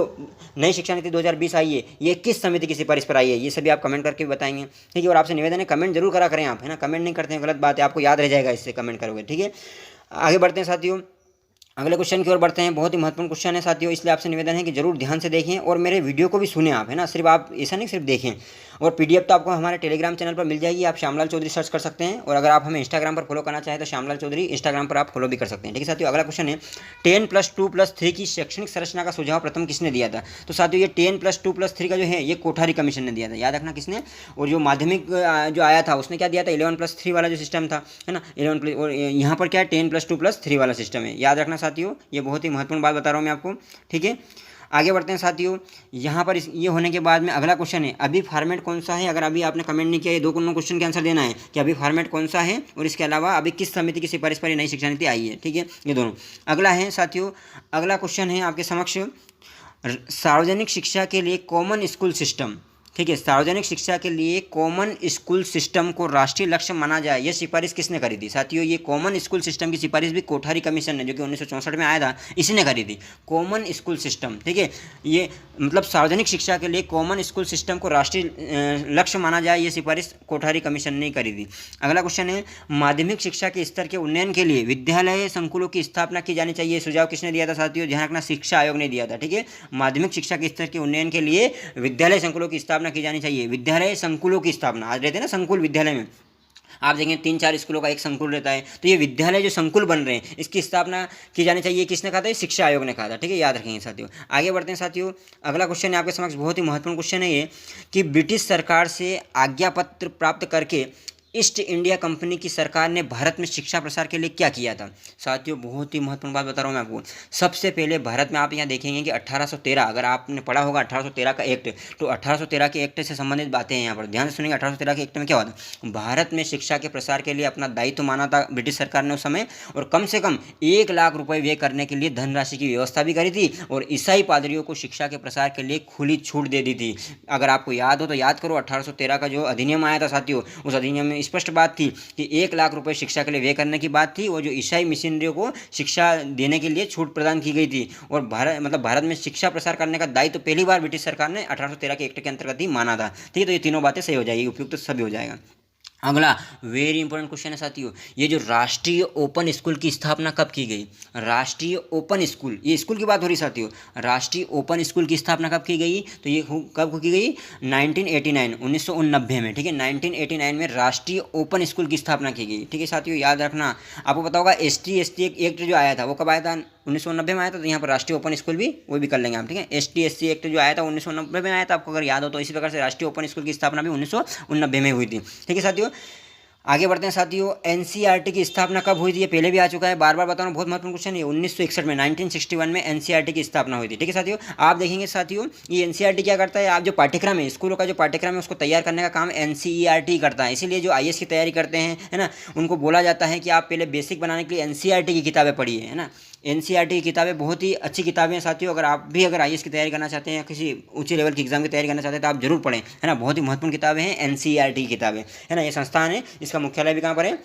नई शिक्षा नीति 2020 आई है, ये किस समिति की सिफारिश पर आई है? ये सभी आप कमेंट करके बताएंगे, ठीक है? और आपसे निवेदन है, कमेंट जरूर करा करें आप, है ना? कमेंट नहीं करते हैं गलत बात है, आपको याद रह जाएगा इससे कमेंट करोगे, ठीक है? आगे बढ़ते हैं साथियों, अगले क्वेश्चन की ओर बढ़ते हैं। बहुत ही महत्वपूर्ण क्वेश्चन है साथियों, इसलिए आपसे निवेदन है कि जरूर ध्यान से देखें और मेरे वीडियो को भी सुने आप, है ना? सिर्फ आप ऐसा नहीं सिर्फ देखें। और पीडीएफ तो आपको हमारे टेलीग्राम चैनल पर मिल जाएगी, आप श्यामलाल चौधरी सर्च कर सकते हैं। और अगर आप हमें इंस्टाग्राम पर फॉलो करना चाहें तो श्यामलाल चौधरी इंस्टाग्राम पर आप फॉलो भी कर सकते हैं, ठीक है साथियों? अगला क्वेश्चन है, 10+2+3 की शैक्षणिक संरचना का सुझाव प्रथम किसने दिया था? तो साथियों ये 10+2+3 का जो है ये कोठारी कमीशन ने दिया था, याद रखना किसने? और जो माध्यमिक जो आया था उसने क्या दिया था? 11+3 वाला जो सिस्टम था, है ना? 11+, और यहाँ पर क्या है? 10+2+3 वाला सिस्टम है, याद रखना साथियों। ये बहुत ही महत्वपूर्ण बात बता रहा हूँ मैं आपको, ठीक है? आगे बढ़ते हैं साथियों, यहाँ पर ये होने के बाद में अगला क्वेश्चन है, अभी फॉर्मेट कौन सा है? अगर अभी आपने कमेंट नहीं किया, ये 2 क्वेश्चन के आंसर देना है कि अभी फॉर्मेट कौन सा है, और इसके अलावा अभी किस समिति की सिफारिश पर नई शिक्षा नीति आई है, ठीक है? ये दोनों। अगला है साथियों, अगला क्वेश्चन है आपके समक्ष, सार्वजनिक शिक्षा के लिए कॉमन स्कूल सिस्टम, ठीक है? सार्वजनिक शिक्षा के लिए कॉमन स्कूल सिस्टम को राष्ट्रीय लक्ष्य माना जाए, यह सिफारिश किसने करी थी? साथियों ये कॉमन स्कूल सिस्टम की सिफारिश भी कोठारी कमीशन ने, जो कि 1964 में आया था, इसी ने करी थी। कॉमन स्कूल सिस्टम, ठीक है? ये मतलब सार्वजनिक शिक्षा के लिए कॉमन स्कूल सिस्टम को राष्ट्रीय लक्ष्य माना जाए, ये सिफारिश कोठारी कमीशन ने करी थी। अगला क्वेश्चन है, माध्यमिक शिक्षा के स्तर के उन्नयन के लिए विद्यालय संकुलों की स्थापना की जानी चाहिए, सुझाव किसने दिया था साथियों? ध्यान रखना, शिक्षा आयोग ने दिया था, ठीक है? माध्यमिक शिक्षा के स्तर के उन्नयन के लिए विद्यालय संकुलों की स्थापना की जानी चाहिए। विद्यालय संकुलों की स्थापना, आज रहते हैं ना संकुल विद्यालय में, आप देखें 3-4 स्कूलों का एक संकुल रहता है, तो ये विद्यालय जो संकुल बन रहे हैं इसकी स्थापना की जानी चाहिए, किसने कहा था? शिक्षा आयोग ने कहा था, ठीक है? याद रखेंगे साथियों। आगे बढ़ते हैं साथियों, अगला क्वेश्चन है आपके समक्ष, बहुत ही महत्वपूर्ण क्वेश्चन है ये, कि ब्रिटिश सरकार से आज्ञा पत्र प्राप्त करके ईस्ट इंडिया कंपनी की सरकार ने भारत में शिक्षा प्रसार के लिए क्या किया था? साथियों बहुत ही महत्वपूर्ण बात बता रहा हूँ मैं आपको। सबसे पहले भारत में आप यहाँ देखेंगे कि 1813, अगर आपने पढ़ा होगा 1813 का एक्ट, तो 1813 के एक्ट से संबंधित बातें हैं यहाँ पर, ध्यान से सुनेंगे। 1813 के एक्ट में क्या हुआ था? भारत में शिक्षा के प्रसार के लिए अपना दायित्व माना था ब्रिटिश सरकार ने उस समय, और कम से कम 1 लाख रुपये व्यय करने के लिए धनराशि की व्यवस्था भी करी थी, और ईसाई पादरियों को शिक्षा के प्रसार के लिए खुली छूट दे दी थी। अगर आपको याद हो तो याद करो, 1813 का जो अधिनियम आया था साथियों, उस अधिनियम में स्पष्ट बात थी कि 1 लाख रुपए शिक्षा के लिए व्यय करने की बात थी, और जो ईसाई मिशनरियों को शिक्षा देने के लिए छूट प्रदान की गई थी। और भारत में शिक्षा प्रसार करने का दायित्व पहली बार ब्रिटिश सरकार ने 1813 के एक्ट के अंतर्गत ही माना था, ठीक है? तो ये तीनों बातें सही हो जाएगी, उपयुक्त तो सभी हो जाएगा। अगला वेरी इंपॉर्टेंट क्वेश्चन है साथियों, ये जो राष्ट्रीय ओपन स्कूल की स्थापना कब की गई? राष्ट्रीय ओपन स्कूल, ये स्कूल की बात हो रही साथियों, राष्ट्रीय ओपन स्कूल की स्थापना कब की गई? तो ये कब की गई? 1989 में, ठीक है? 1989 में राष्ट्रीय ओपन स्कूल की स्थापना की गई, ठीक है साथियों? याद रखना, आपको पता होगा ST/SC एक्ट जो आया था वो कब आया था? 1990 में आया था। तो यहाँ पर राष्ट्रीय ओपन स्कूल भी वो भी कर लेंगे हम, ठीक है? ST/SC एक्ट जो आया था 1990 में आया था, आपको अगर याद हो तो। इसी प्रकार से राष्ट्रीय ओपन स्कूल की स्थापना भी 1990 में हुई थी, ठीक है साथियों? आगे बढ़ते हैं साथियों, एनसीईआरटी की स्थापना कब हुई थी, ये पहले भी आ चुका है, बार बार बता रहा हूँ, बहुत महत्वपूर्ण क्वेश्चन है। 1961 में 1961 में एनसीईआरटी की स्थापना हुई थी। ठीक है साथियों, आप देखेंगे साथियों ये एनसीईआरटी क्या करता है, आप जो पाठ्यक्रम है स्कूलों का जो पाठ्यक्रम है उसको तैयार करने का काम एनसीईआरटी करता है। इसीलिए जो आईएएस की तैयारी करते हैं है ना, उनको बोला जाता है कि आप पहले बेसिक बनाने के लिए एनसीईआरटी की किताबें पढ़िए, है ना। एनसीईआरटी की किताबें बहुत ही अच्छी किताबें हैं साथियों। अगर आप भी अगर आईएएस की तैयारी करना चाहते हैं या किसी ऊंचे लेवल की एग्जाम की तैयारी करना चाहते हैं तो आप जरूर पढ़ें, है ना। बहुत ही महत्वपूर्ण किताबें हैं एनसीईआरटी की किताबें, है ना। ये संस्थान है, इसका मुख्यालय भी कहाँ पर है,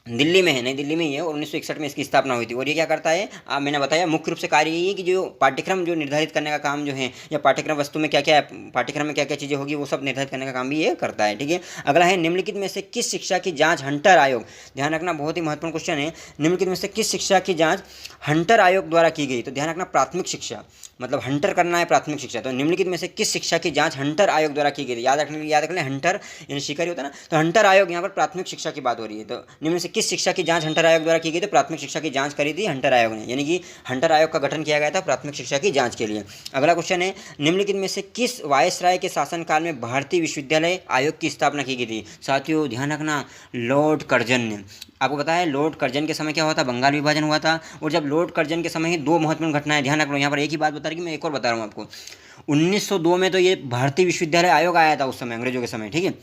दिल्ली में है, नई दिल्ली में ही है, और 1961 में इसकी स्थापना हुई थी। और ये क्या करता है, मैंने बताया मुख्य रूप से कार्य यही है कि जो पाठ्यक्रम जो निर्धारित करने का काम जो है, या पाठ्यक्रम वस्तु में क्या क्या पाठ्यक्रम में क्या क्या चीज़ें होगी वो सब निर्धारित करने का काम भी ये करता है। ठीक है, अगला है निम्नलिखित में से किस शिक्षा की जांच हंटर आयोग, ध्यान रखना बहुत ही महत्वपूर्ण क्वेश्चन है, निम्नलिखित में से किस शिक्षा की जांच हंटर आयोग द्वारा की गई। तो ध्यान रखना प्राथमिक शिक्षा, मतलब हंटर करना है प्राथमिक शिक्षा, तो निम्नलिखित में से किस शिक्षा की जांच हंटर आयोग द्वारा की गई। याद रखने हंटर यानी शिकारी होता है ना, तो हंटर आयोग यहाँ पर प्राथमिक शिक्षा की बात हो रही है। तो निम्न से किस शिक्षा की जांच हंटर आयोग द्वारा की गई, तो प्राथमिक शिक्षा की जांच करी थी हंटर आयोग ने, यानी कि हंटर आयोग का गठन किया गया था प्राथमिक शिक्षा की जांच के लिए। अगला क्वेश्चन है, निम्नलिखित में से किस वायसराय के शासनकाल में भारतीय विश्वविद्यालय आयोग की स्थापना की गई थी। साथियों ध्यान रखना, लॉर्ड कर्जन ने। आपको पता है लॉर्ड कर्जन के समय क्या हुआ था, बंगाल विभाजन हुआ था, और जब लॉर्ड कर्जन के समय ही दो महत्वपूर्ण घटनाएं, ध्यान रख लो यहाँ पर एक ही बात बता रही कि मैं एक और बता रहा हूँ आपको। 1902 में तो ये भारतीय विश्वविद्यालय आयोग आया था उस समय अंग्रेजों के समय, ठीक है।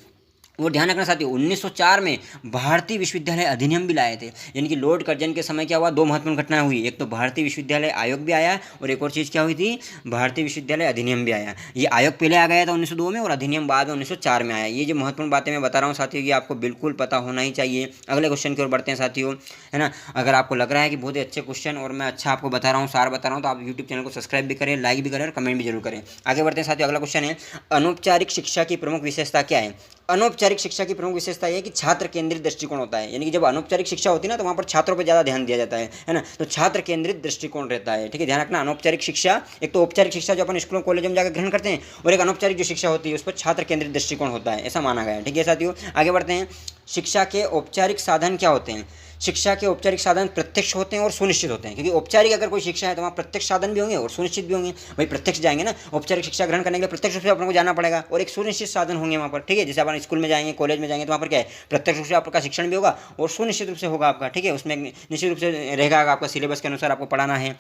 वो ध्यान रखना साथियों, 1904 में भारतीय विश्वविद्यालय अधिनियम भी लाए थे, यानी कि लॉर्ड कर्जन के समय क्या हुआ, दो महत्वपूर्ण घटनाएं हुई, एक तो भारतीय विश्वविद्यालय आयोग भी आया और एक और चीज़ क्या हुई थी, भारतीय विश्वविद्यालय अधिनियम भी आया। ये आयोग पहले आ गया था 1902 में और अधिनियम बाद में 1904 में आया। ये जो महत्वपूर्ण बातें मैं बता रहा हूँ साथियों, ये आपको बिल्कुल पता होना ही चाहिए। अगले क्वेश्चन की ओर बढ़ते हैं साथियों, है ना। अगर आपको लग रहा है कि बहुत ही अच्छे क्वेश्चन और मैं अच्छा आपको बता रहा हूँ, सार बता रहा हूँ, तो आप यूट्यूब चैनल को सब्सक्राइब भी करें, लाइक भी करें और कमेंट भी जरूर करें। आगे बढ़ते हैं साथियों, अगला क्वेश्चन है, अनौपचारिक शिक्षा की प्रमुख विशेषता क्या है। अनौपचारिक शिक्षा की प्रमुख विशेषता यह है कि छात्र केंद्रित दृष्टिकोण होता है, यानी कि जब अनौपचारिक शिक्षा होती है ना तो वहाँ पर छात्रों पर ज़्यादा ध्यान दिया जाता है ना, तो छात्र केंद्रित दृष्टिकोण रहता है। ठीक है, ध्यान रखना, अनौपचारिक शिक्षा, एक तो औपचारिक शिक्षा जो अपन स्कूलों कॉलेजों में जाकर ग्रहण करते हैं, और एक अनौपचारिक जो शिक्षा होती है उस पर छात्र केंद्रित दृष्टिकोण होता है, ऐसा माना गया है। ठीक है साथियों, आगे बढ़ते हैं, शिक्षा के औपचारिक साधन क्या होते हैं। शिक्षा के औपचारिक साधन प्रत्यक्ष होते हैं और सुनिश्चित होते हैं, क्योंकि औपचारिक अगर कोई शिक्षा है तो वहाँ प्रत्यक्ष साधन भी होंगे और सुनिश्चित भी होंगे। भाई प्रत्यक्ष जाएंगे ना, औपचारिक शिक्षा ग्रहण करने के लिए प्रत्यक्ष रूप से अपन को जाना पड़ेगा, और एक सुनिश्चित साधन होंगे वहाँ पर। ठीक है, जैसे अपन स्कूल में जाएंगे, कॉलेज में जाएंगे, तो वहाँ पर क्या है, प्रत्यक्ष रूप से आपका शिक्षण भी होगा और सुनिश्चित रूप से होगा आपका। ठीक है, उसमें निश्चित रूप से रहेगा आपका सिलेबस के अनुसार आपको पढ़ाना है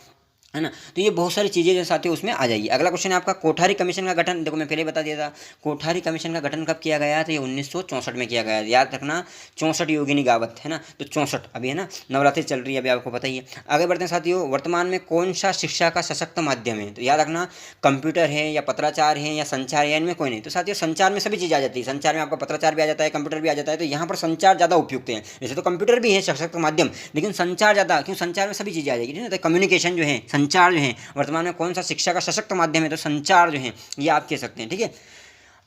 ना। तो ये बहुत सारी चीज़ें जो साथियों उसमें आ जाएगी। अगला क्वेश्चन है आपका, कोठारी कमीशन का गठन, देखो मैं पहले बता दिया था, कोठारी कमीशन का गठन कब किया गया था, ये 1964 में किया गया। याद रखना 64 योगिनी गावत, है ना, तो 64 अभी है ना, नवरात्रि चल रही है अभी, आपको पता ही है। आगे बढ़ते हैं साथियों, वर्तमान में कौन सा शिक्षा का सशक्त माध्यम है। तो याद रखना, कंप्यूटर है या पत्राचार है या संचार है, इनमें कोई नहीं। तो साथियों संचार में सभी चीज़ आ जाती है, संचार में आपका पत्राचार भी आ जाता है, कंप्यूटर भी आ जाता है, तो यहाँ पर संचार ज़्यादा उपयुक्त है। वैसे तो कंप्यूटर भी है सशक्त माध्यम, लेकिन संचार ज़्यादा, क्यों, संचार में सभी चीज़ें आ जाएगी, तो कम्युनिकेशन जो है, संचार जो है, वर्तमान में कौन सा शिक्षा का सशक्त माध्यम है, तो संचार जो है ये आप कह सकते हैं। ठीक है,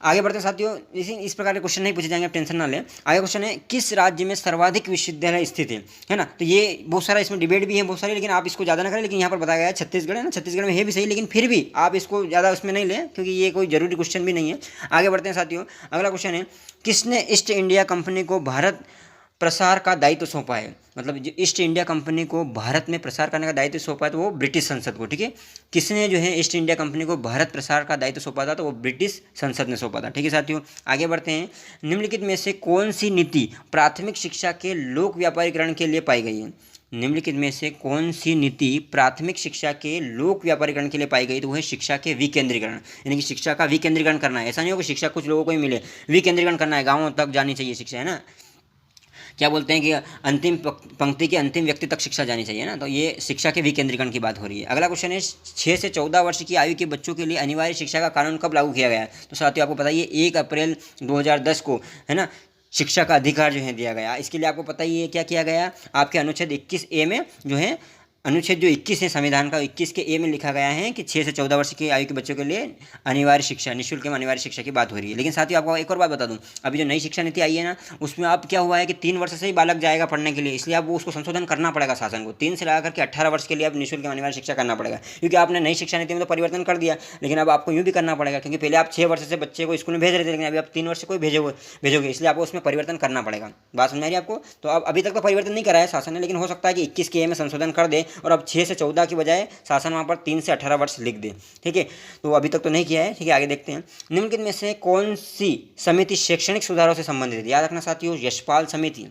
आगे बढ़ते हैं साथियों, इस प्रकार के क्वेश्चन नहीं पूछे जाएंगे, आप टेंशन ना लें। आगे क्वेश्चन है, किस राज्य में सर्वाधिक विश्वविद्यालय स्थित है ना। तो ये बहुत सारा इसमें डिबेट भी है बहुत सारी, लेकिन आप इसको ज़्यादा ना करें, लेकिन यहाँ पर बताया गया है छत्तीसगढ़, है ना, छत्तीसगढ़ में है भी सही, लेकिन फिर भी आप इसको ज़्यादा उसमें नहीं लें क्योंकि ये कोई जरूरी क्वेश्चन भी नहीं है। आगे बढ़ते हैं साथियों, अगला क्वेश्चन है, किसने ईस्ट इंडिया कंपनी को भारत प्रसार का दायित्व सौंपा है। मतलब जो ईस्ट इंडिया कंपनी को भारत में प्रसार करने का दायित्व सौंपा है तो वो ब्रिटिश संसद को। ठीक है, किसने जो है ईस्ट इंडिया कंपनी को भारत प्रसार का दायित्व सौंपा था, तो वो ब्रिटिश संसद ने सौंपा था। ठीक है साथियों, आगे बढ़ते हैं, निम्नलिखित में से कौन सी नीति प्राथमिक शिक्षा के लोक व्यापारीकरण के लिए पाई गई है। निम्नलिखित में से कौन सी नीति प्राथमिक शिक्षा के लोक व्यापारीकरण के लिए पाई गई, तो वह है शिक्षा के विकेंद्रीकरण, यानी कि शिक्षा का विकेंद्रीकरण करना है। ऐसा नहीं हो कि शिक्षा कुछ लोगों को ही मिले, विकेंद्रीकरण करना है, गाँवों तक जानी चाहिए शिक्षा, है ना। क्या बोलते हैं कि अंतिम पंक्ति के अंतिम व्यक्ति तक शिक्षा जानी चाहिए ना, तो ये शिक्षा के विकेंद्रीकरण की बात हो रही है। अगला क्वेश्चन है, 6 से 14 वर्ष की आयु के बच्चों के लिए अनिवार्य शिक्षा का कानून कब लागू किया गया है। तो साथियों आपको पता है 1 अप्रैल 2010 को, है ना, शिक्षा का अधिकार जो है दिया गया। इसके लिए आपको पता ही है क्या किया गया, आपके अनुच्छेद 21A में जो है, अनुच्छेद जो 21 है संविधान का, 21 के ए में लिखा गया है कि 6 से 14 वर्ष की आयु के बच्चों के लिए अनिवार्य शिक्षा, निःशुल्क एवं अनिवार्य शिक्षा की बात हो रही है। लेकिन साथियों आपको एक और बात बता दूं, अभी जो नई शिक्षा नीति आई है ना, उसमें आप क्या हुआ है कि 3 वर्ष से ही बालक जाएगा पढ़ने के लिए, इसलिए आप वो उसको संशोधन करना पड़ेगा शासन को, 3 से लगा करके 18 वर्ष के लिए आप निःशुल्क एवं अनिवार्य शिक्षा करना पड़ेगा, क्योंकि आपने नई शिक्षा नीति में तो परिवर्तन कर दिया, लेकिन अब आपको यूँ भी करना पड़ेगा, क्योंकि पहले आप 6 वर्ष से बच्चे को स्कूल में भेज रहे थे, लेकिन अभी आप 3 वर्ष से कोई भेजोगे, इसलिए आपको उसमें परिवर्तन करना पड़ेगा। बात समझ आ रही है आपको। तो अब अभी तक तो परिवर्तन नहीं करा है शासन ने, लेकिन हो सकता है कि 21 के ए में संशोधन कर दे और अब 6 से 14 की बजाय शासन वहाँ पर 3 से 18 वर्ष लिख दे। ठीक है, तो अभी तक तो नहीं किया है। ठीक है, आगे देखते हैं। निम्नलिखित में से कौन सी समिति शैक्षणिक सुधारों से संबंधित है? याद रखना साथियों, यशपाल समिति।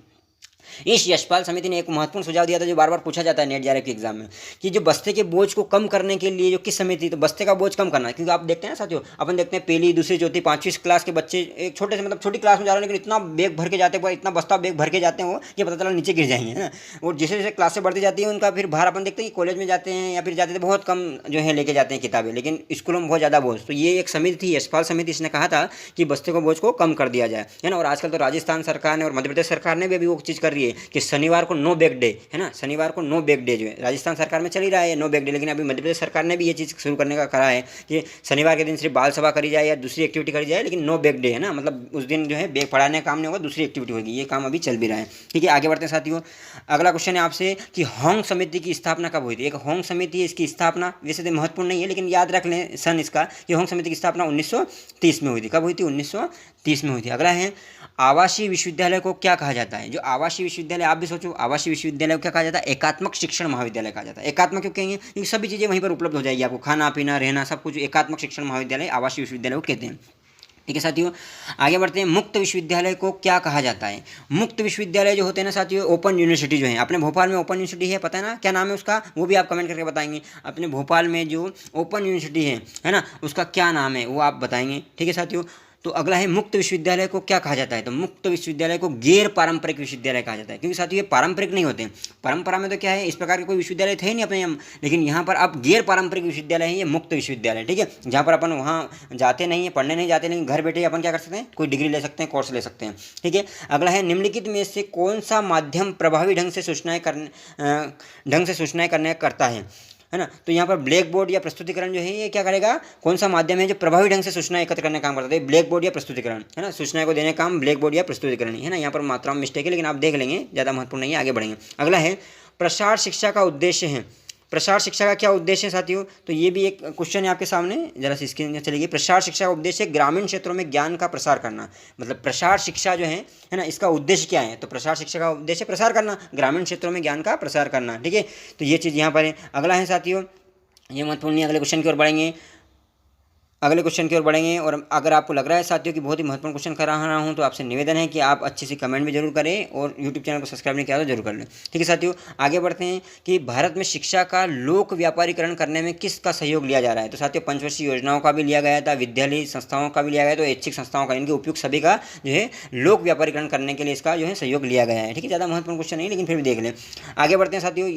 इस यशपाल समिति ने एक महत्वपूर्ण सुझाव दिया था जो बार बार पूछा जाता है नेट जेआरएफ के एग्जाम में, कि जो बस्ते के बोझ को कम करने के लिए जो किस समिति, तो बस्ते का बोझ कम करना है। क्योंकि आप देखते हैं ना साथियों, अपन देखते हैं पहली दूसरी चौथी पांचवीं क्लास के बच्चे एक छोटे से मतलब छोटी क्लास में जा रहे हैं, लेकिन इतना बैग भर के जाते हैं, इतना बस्ता बैग भर के जाते हैं वो कि पता चला नीचे गिर जाएंगे, है ना। और जैसे जैसे क्लासें बढ़ती जाती है उनका फिर भार अपन देखते हैं कि कॉलेज में जाते हैं या फिर जाते थे बहुत कम जो है लेके जाते हैं किताबें, लेकिन स्कूलों में बहुत ज़्यादा बोझ। तो ये एक समिति थी यशपाल समिति, इसने कहा था कि बस्ते को बोझ को कम कर दिया जाए, है ना। और आजकल तो राजस्थान सरकार ने और मध्य प्रदेश सरकार ने भी अभी वो चीज़ कर रही है कि शनिवार को नो बैग डे, है ना। शनिवार को नो बैग डे जो है राजस्थान सरकार में चल ही रहा है नो बैग डे, लेकिन अभी मध्य प्रदेश सरकार ने भी ये चीज़ शुरू करने का करा है कि शनिवार के दिन सिर्फ बाल सभा करी जाए या दूसरी एक्टिविटी करी जाए, लेकिन नो बैग डे, है ना। मतलब उस दिन जो है बैग पढ़ाने का काम नहीं होगा, दूसरी एक्टिविटी होगी। ये काम अभी चल भी रहा है। ठीक है, आगे बढ़ते हैं साथियों। अगला क्वेश्चन है आपसे कि होंग समिति की स्थापना कब हुई थी? एक होंग समिति है, इसकी स्थापना वैसे तो महत्वपूर्ण नहीं है, लेकिन याद रख लें सन इसका कि होंग समिति की स्थापना 1930 में हुई थी। कब हुई थी? 1930 में हुई थी। अगला है आवासीय विश्वविद्यालय को क्या कहा जाता है? जो आवासीय विश्वविद्यालय, आप भी सोचो, आवासीय विश्वविद्यालय को क्या कहा जाता है? एकात्मक शिक्षण महाविद्यालय कहा जाता है। एकात्मक क्यों कहेंगे? क्योंकि सभी चीज़ें वहीं पर उपलब्ध हो जाएगी आपको, खाना पीना रहना सब कुछ। एकात्मक शिक्षण महाविद्यालय आवासीय विश्वविद्यालय को कहते हैं। ठीक है साथियों, आगे बढ़ते हैं। मुक्त विश्वविद्यालय को क्या कहा जाता है? मुक्त विश्वविद्यालय जो होते हैं ना साथियों, ओपन यूनिवर्सिटी जो है, अपने भोपाल में ओपन यूनिवर्सिटी है, पता है ना क्या नाम है उसका? वो भी आप कमेंट करके बताएंगे। अपने भोपाल में जो ओपन यूनिवर्सिटी है ना, उसका क्या नाम है वो आप बताएंगे। ठीक है साथियों, तो अगला है मुक्त विश्वविद्यालय को क्या कहा जाता है? तो मुक्त विश्वविद्यालय को गैर पारंपरिक विश्वविद्यालय कहा जाता है, क्योंकि साथियों ये पारंपरिक नहीं होते। परंपरा में तो क्या है, इस प्रकार के कोई विश्वविद्यालय थे ही नहीं अपने, लेकिन यहाँ पर अब गैर पारंपरिक विश्वविद्यालय है ये मुक्त विश्वविद्यालय। ठीक है, जहाँ पर अपन वहाँ जाते नहीं है, पढ़ने नहीं जाते, लेकिन घर बैठे अपन क्या कर सकते हैं, कोई डिग्री ले सकते हैं, कोर्स ले सकते हैं। ठीक है, अगला है निम्नलिखित में से कौन सा माध्यम प्रभावी ढंग से सूचनाएं करने करता है ना। तो यहाँ पर ब्लैक बोर्ड या प्रस्तुतिकरण जो है ये क्या करेगा? कौन सा माध्यम है जो प्रभावी ढंग से सूचना एकत्र करने का काम करता है? ब्लैक बोर्ड या प्रस्तुतिकरण, है ना। सूचना को देने का काम ब्लैक बोर्ड या प्रस्तुतिकरण है ना। यहाँ पर मात्रा में मिस्टेक है, लेकिन आप देख लेंगे, ज़्यादा महत्वपूर्ण नहीं है। आगे बढ़ेंगे। अगला है प्रसार शिक्षा का उद्देश्य है। प्रसार शिक्षा का क्या उद्देश्य है साथियों? तो ये भी एक क्वेश्चन है आपके सामने, जरा सी स्क्रीन चलेगी। प्रसार शिक्षा का उद्देश्य ग्रामीण क्षेत्रों में ज्ञान का प्रसार करना। मतलब प्रसार शिक्षा जो है ना, इसका उद्देश्य क्या है? तो प्रसार शिक्षा का उद्देश्य प्रसार करना, ग्रामीण क्षेत्रों में ज्ञान का प्रसार करना। ठीक है, तो ये चीज़ यहाँ पर है। अगला है साथियों, ये महत्वपूर्ण नहीं, अगले क्वेश्चन की ओर बढ़ेंगे। और अगर आपको लग रहा है साथियों कि बहुत ही महत्वपूर्ण क्वेश्चन कर रहा हूँ, तो आपसे निवेदन है कि आप अच्छे से कमेंट भी जरूर करें और यूट्यूब चैनल को सब्सक्राइब नहीं किया तो जरूर कर लें। ठीक है साथियों, आगे बढ़ते हैं कि भारत में शिक्षा का लोक व्यापारीकरण करने में किसका सहयोग लिया जा रहा है? तो साथियों पंचवर्षीय योजनाओं का भी लिया गया था, विद्यालय संस्थाओं का भी लिया गया, तो ऐच्छिक संस्थाओं का, इनके उपयुक्त सभी का जो है लोक व्यापारीकरण करने के लिए इसका जो है सहयोग लिया गया है। ठीक है, ज़्यादा महत्वपूर्ण क्वेश्चन नहीं, लेकिन फिर भी देख लें। आगे बढ़ते हैं साथियों,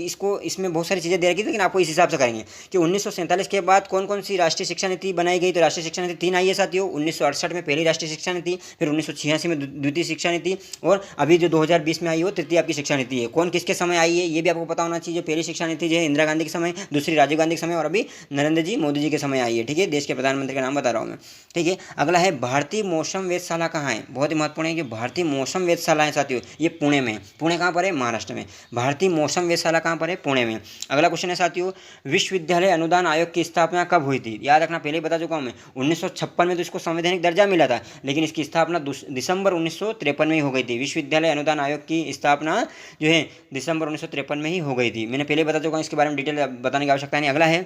इसमें बहुत सारी चीज़ें दे रखी थी, लेकिन आपको इस हिसाब से करेंगे कि 1947 के बाद कौन कौन सी राष्ट्रीय शिक्षा नीति बनाई गई? तो राष्ट्रीय शिक्षा नीति आई है साथियों। 1968 में पहली राष्ट्रीय शिक्षा नीति, फिर 1986 में द्वितीय शिक्षा नीति, और अभी जो 2020 में आई हो तृतीय आपकी शिक्षा नीति है। कौन किसके समय आई है ये भी आपको पता होना चाहिए। पहली शिक्षा नीति जो है इंदिरा गांधी के समय, दूसरी राजीव गांधी के समय, और अभी नरेंद्र जी मोदी जी के समय आई है। ठीक है, देश के प्रधानमंत्री का नाम बता रहा हूँ मैं। ठीक है, अगला है भारतीय मौसम वेधशाला कहाँ है? बहुत ही महत्वपूर्ण है कि भारतीय मौसम वेधशाला है साथियों, ये पुणे में। पुणे कहाँ पर है? महाराष्ट्र में। भारतीय मौसम वेधशाला कहाँ पर है? पुणे में। अगला क्वेश्चन है साथियों, विश्वविद्यालय अनुदान आयोग की स्थापना कब हुई थी? याद रखना, पहले बता चुका हूँ मैं, 1956 में तो इसको संवैधानिक दर्जा मिला था, लेकिन इसकी स्थापना दिसंबर 1953 में ही हो गई थी। विश्वविद्यालय अनुदान आयोग की स्थापना जो है दिसंबर 1953 में ही हो गई थी। मैंने पहले बता चुका हूँ, इसके बारे में डिटेल बताने की आवश्यकता नहीं। अगला है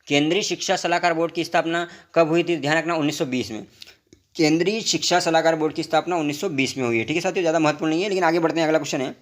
केंद्रीय शिक्षा सलाहकार बोर्ड की स्थापना कब हुई थी? ध्यान रखना 1920 में। केंद्रीय शिक्षा सलाहकार बोर्ड की स्थापना 1920 में हुई है। ठीक है साथियों, ज़्यादा महत्वपूर्ण नहीं है, लेकिन आगे बढ़ते हैं। अगला क्वेश्चन है,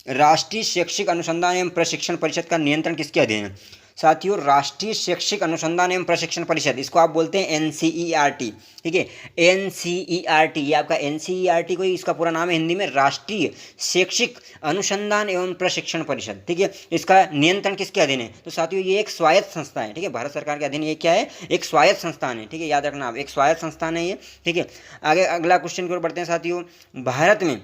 राष्ट्रीय शैक्षिक अनुसंधान एवं प्रशिक्षण परिषद का नियंत्रण किसके अधीन है? साथियों राष्ट्रीय शैक्षिक अनुसंधान एवं प्रशिक्षण परिषद, इसको आप बोलते हैं एनसीईआरटी। ठीक है, एनसीईआरटी, ये आपका एनसीईआरटी कोई इसका पूरा नाम है हिंदी में, राष्ट्रीय शैक्षिक अनुसंधान एवं प्रशिक्षण परिषद। ठीक है, इसका नियंत्रण किसके अधीन है? तो साथियों ये एक स्वायत्त संस्था है। ठीक है, भारत सरकार के अधीन ये क्या है? एक स्वायत्त संस्थान है। ठीक है, याद रखना आप, एक स्वायत्त संस्थान है ये। ठीक है, आगे अगला क्वेश्चन की ओर बढ़ते हैं साथियों। भारत में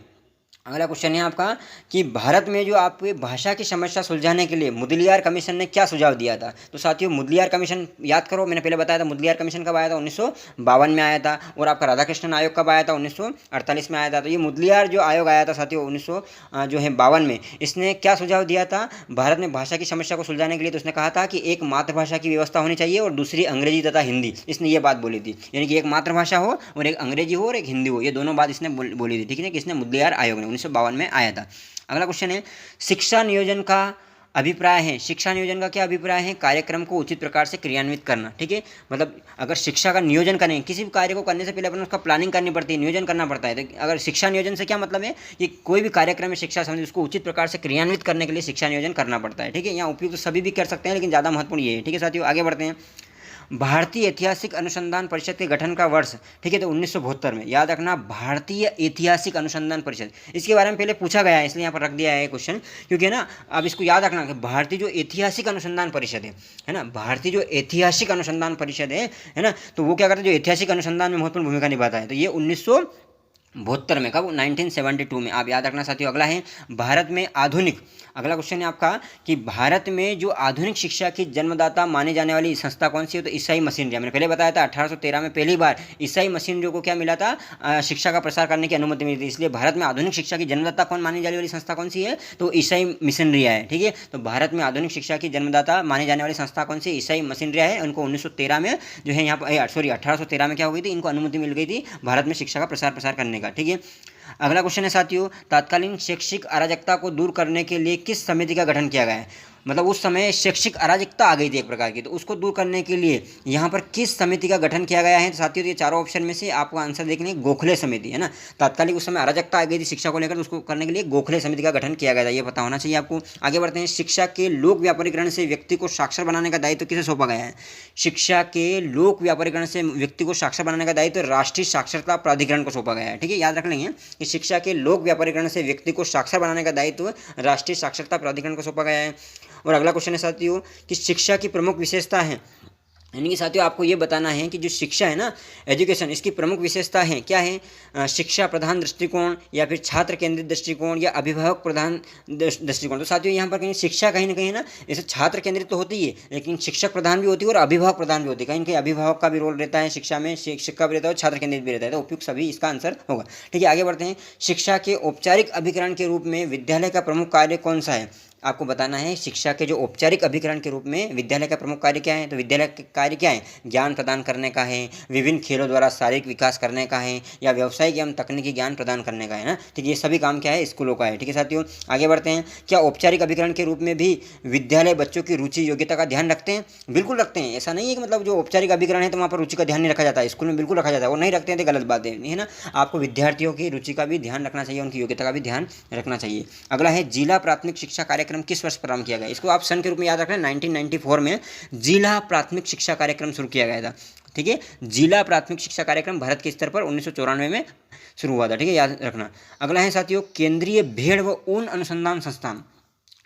अगला क्वेश्चन है आपका कि भारत में जो आपकी भाषा की समस्या सुलझाने के लिए मुदलियार कमीशन ने क्या सुझाव दिया था? तो साथियों मुदलियार कमीशन याद करो, मैंने पहले बताया था मुदलियार कमीशन कब आया था? 1952 में आया था। और आपका राधाकृष्णन आयोग कब आया था? 1948 में आया था। तो ये मुदलियार जो आयोग आया था साथियों 1952 में, इसने क्या सुझाव दिया था भारत में भाषा की समस्या को सुलझाने के लिए? तो उसने कहा था कि एक मातृभाषा की व्यवस्था होनी चाहिए और दूसरी अंग्रेजी तथा हिंदी। इसने ये बात बोली थी, यानी कि एक मातृभाषा हो और एक अंग्रेजी हो और एक हिंदी हो, ये दोनों बात इसने बोली थी। ठीक है, किसने? मुदलियार आयोग ने 1952 में आया था। अगला क्वेश्चन है, शिक्षा नियोजन का अभिप्राय है, शिक्षा नियोजन का क्या अभिप्राय है, कार्यक्रम को उचित प्रकार से क्रियान्वित करना। ठीक है, मतलब अगर शिक्षा का नियोजन करें, किसी भी कार्य को करने से पहले अपन उसका प्लानिंग करनी पड़ती है, नियोजन करना पड़ता है। तो अगर शिक्षा नियोजन से क्या मतलब है कि कोई भी कार्यक्रम है शिक्षा संबंधी, उसको उचित प्रकार से क्रियान्वित करने के लिए शिक्षा नियोजन करना पड़ता है। ठीक है, यहाँ उपयुक्त तो सभी भी कर सकते हैं, लेकिन ज़्यादा महत्वपूर्ण ये है। ठीक है साथियों, आगे बढ़ते हैं। भारतीय ऐतिहासिक अनुसंधान परिषद के गठन का वर्ष, ठीक है, तो 1972 में। याद रखना, भारतीय ऐतिहासिक अनुसंधान परिषद, इसके बारे में पहले पूछा गया है, इसलिए यहाँ पर रख दिया है क्वेश्चन, क्योंकि है ना, अब इसको याद रखना कि भारतीय जो ऐतिहासिक अनुसंधान परिषद है ना, भारतीय जो ऐतिहासिक अनुसंधान परिषद है ना, तो वो क्या करता है, जो ऐतिहासिक अनुसंधान में महत्वपूर्ण भूमिका निभाता है। तो ये 1972 में, कब, 1972 में। आप याद रखना साथियों। अगला है भारत में आधुनिक, अगला क्वेश्चन है आपका कि भारत में जो आधुनिक शिक्षा की जन्मदाता माने जाने वाली संस्था कौन सी है, तो ईसाई मशीनरी। मैंने पहले बताया था 1813 में पहली बार ईसाई मशीनरी को क्या मिला था, शिक्षा का प्रसार करने की अनुमति मिली थी। इसलिए भारत में आधुनिक शिक्षा की जन्मदाता कौन मानी जाने वाली संस्था कौन सी है, तो ईसाई मिशनरी है। ठीक है, तो भारत में आधुनिक शिक्षा की जन्मदाता माने जाने वाली संस्था कौन सी, ईसाई मिशनरी है। उनको 1913 में जो है यहाँ पर, सॉरी 1813 में क्या हो गई थी, इनको अनुमति मिल गई थी भारत में शिक्षा का प्रसार करने का। ठीक है, अगला क्वेश्चन है साथियों, तात्कालीन शैक्षिक अराजकता को दूर करने के लिए किस समिति का गठन किया गया है। मतलब उस समय शैक्षिक अराजकता आ गई थी एक प्रकार की, तो उसको दूर करने के लिए यहाँ पर किस समिति का गठन किया गया है। तो साथियों, ये चारों ऑप्शन में से आपको आंसर देखने, गोखले समिति है ना। तात्कालिक उस समय अराजकता आ गई थी शिक्षा को लेकर, तो उसको करने के लिए गोखले समिति का गठन किया गया था, ये पता होना चाहिए आपको। आगे बढ़ते हैं। शिक्षा के लोक व्यापारीकरण से व्यक्ति को साक्षर बनाने का दायित्व किसे सौंपा गया है। शिक्षा के लोक व्यापारीकरण से व्यक्ति को साक्षर बनाने का दायित्व राष्ट्रीय साक्षरता प्राधिकरण को सौंपा गया है। ठीक है, याद रख लेंगे कि शिक्षा के लोक व्यापारीकरण से व्यक्ति को साक्षर बनाने का दायित्व राष्ट्रीय साक्षरता प्राधिकरण को सौंपा गया है। और अगला क्वेश्चन है साथियों कि शिक्षा की प्रमुख विशेषता है, यानी कि साथियों आपको ये बताना है कि जो शिक्षा है ना, एजुकेशन, इसकी प्रमुख विशेषता है क्या है, शिक्षा प्रधान दृष्टिकोण, या फिर छात्र केंद्रित दृष्टिकोण, या अभिभावक प्रधान दृष्टिकोण। तो साथियों यहाँ पर कहीं शिक्षा कहीं ना कहीं ना, जैसे छात्र केंद्रित तो होती है, लेकिन शिक्षक प्रधान भी होती है और अभिभावक प्रधान भी होती है। कहीं ना कहीं अभिभावक का भी रोल रहता है शिक्षा में, शिक्षक का भी रहता है और छात्र केंद्रित भी रहता है। तो उपयुक्त सभी इसका आंसर होगा। ठीक है, आगे बढ़ते हैं। शिक्षा के औपचारिक अभिकरण के रूप में विद्यालय का प्रमुख कार्य कौन सा है। आपको बताना है शिक्षा के जो औपचारिक अभिकरण के रूप में विद्यालय का प्रमुख कार्य क्या है। तो विद्यालय का कार्य क्या है, ज्ञान प्रदान करने का है, विभिन्न खेलों द्वारा शारीरिक विकास करने का है, या व्यावसायिक एवं तकनीकी ज्ञान प्रदान करने का है ना। ठीक है, ये सभी काम क्या है, स्कूलों का है। ठीक है साथियों, आगे बढ़ते हैं। क्या औपचारिक अभिकरण के रूप में भी विद्यालय बच्चों की रुचि योग्यता का ध्यान रखते हैं। बिल्कुल रखते हैं, ऐसा नहीं है कि मतलब जो औपचारिक अभिकरण है तो वहाँ पर रुचि का ध्यान नहीं रखा जाता है, स्कूल में बिल्कुल रखा जाता है। वो नहीं रखते हैं तो गलत बात है ना। आपको विद्यार्थियों की रुचि का भी ध्यान रखना चाहिए, उनकी योग्यता का भी ध्यान रखना चाहिए। अगला है जिला प्राथमिक शिक्षा कार्यक्रम किस वर्ष प्रारंभ किया गया। इसको आप सन के रूप में याद रखना, 1994 में जिला प्राथमिक शिक्षा कार्यक्रम शुरू किया गया था। ठीक है, जिला प्राथमिक शिक्षा कार्यक्रम भारत के स्तर पर 1994 में शुरू हुआ था। ठीक है, याद रखना। अगला है साथियों केंद्रीय भेड़ व ऊन अनुसंधान संस्थान,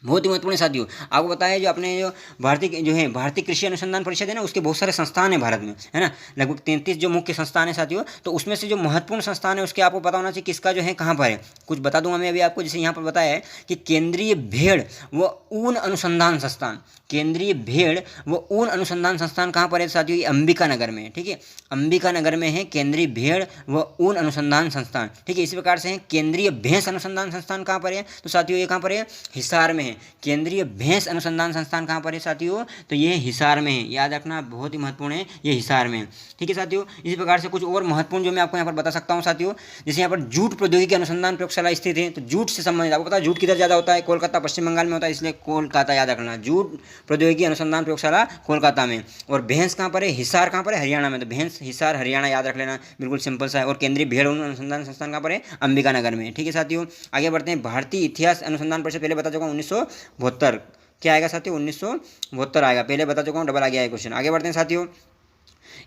बहुत ही महत्वपूर्ण साथियों। आपको बताया जो अपने जो भारतीय कृषि अनुसंधान परिषद है ना, उसके बहुत सारे संस्थान हैं भारत में, है ना, लगभग 33 जो मुख्य संस्थान है साथियों। तो उसमें से जो महत्वपूर्ण संस्थान है उसके आपको पता होना चाहिए किसका जो है कहाँ पर है। कुछ बता दूंगा मैं अभी आपको, जैसे यहाँ पर बताया है कि केंद्रीय भेड़ व ऊन अनुसंधान संस्थान, केंद्रीय भेड़ व ऊन अनुसंधान संस्थान कहाँ पर है साथियों, ये अंबिका नगर में है। ठीक है, अंबिका नगर में है केंद्रीय भेड़ व ऊन अनुसंधान संस्थान। ठीक है, इसी प्रकार से है केंद्रीय भैंस अनुसंधान संस्थान कहाँ पर है, तो साथियों ये कहाँ पर है, हिसार में है। केंद्रीय भैंस अनुसंधान संस्थान कहाँ पर है साथियों, तो ये हिसार में है। याद रखना, बहुत ही महत्वपूर्ण है, ये हिसार में है। ठीक है साथियों, इसी प्रकार से कुछ और महत्वपूर्ण जो मैं आपको यहाँ पर बता सकता हूँ साथियों, जैसे यहाँ पर जूट प्रौद्योगिकी अनुसंधान प्रयोगशाला स्थित है। तो जूट से संबंधित आपको पता है जूट किधर ज़्यादा होता है, कोलकाता पश्चिम बंगाल में होता है, इसलिए कोलकाता याद रखना। जूट प्रौद्योगिकी अनुसंधान प्रयोगशाला कोलकाता में। और भैंस कहाँ पर है, हिसार कहाँ पर है, हरियाणा में। तो भैंस हिसार हरियाणा याद रख लेना, बिल्कुल सिंपल सा है। और केंद्रीय भेड़ अनुसंधान संस्थान कहाँ पर है, अंबिका नगर में। ठीक है साथियों, आगे बढ़ते हैं। भारतीय इतिहास अनुसंधान परिषद, पहले बता चुका हूँ 1972, क्या आएगा साथियों, 1972 आएगा, पहले बता चुका हूँ, डबल आ गया है क्वेश्चन। आगे बढ़ते हैं साथियों।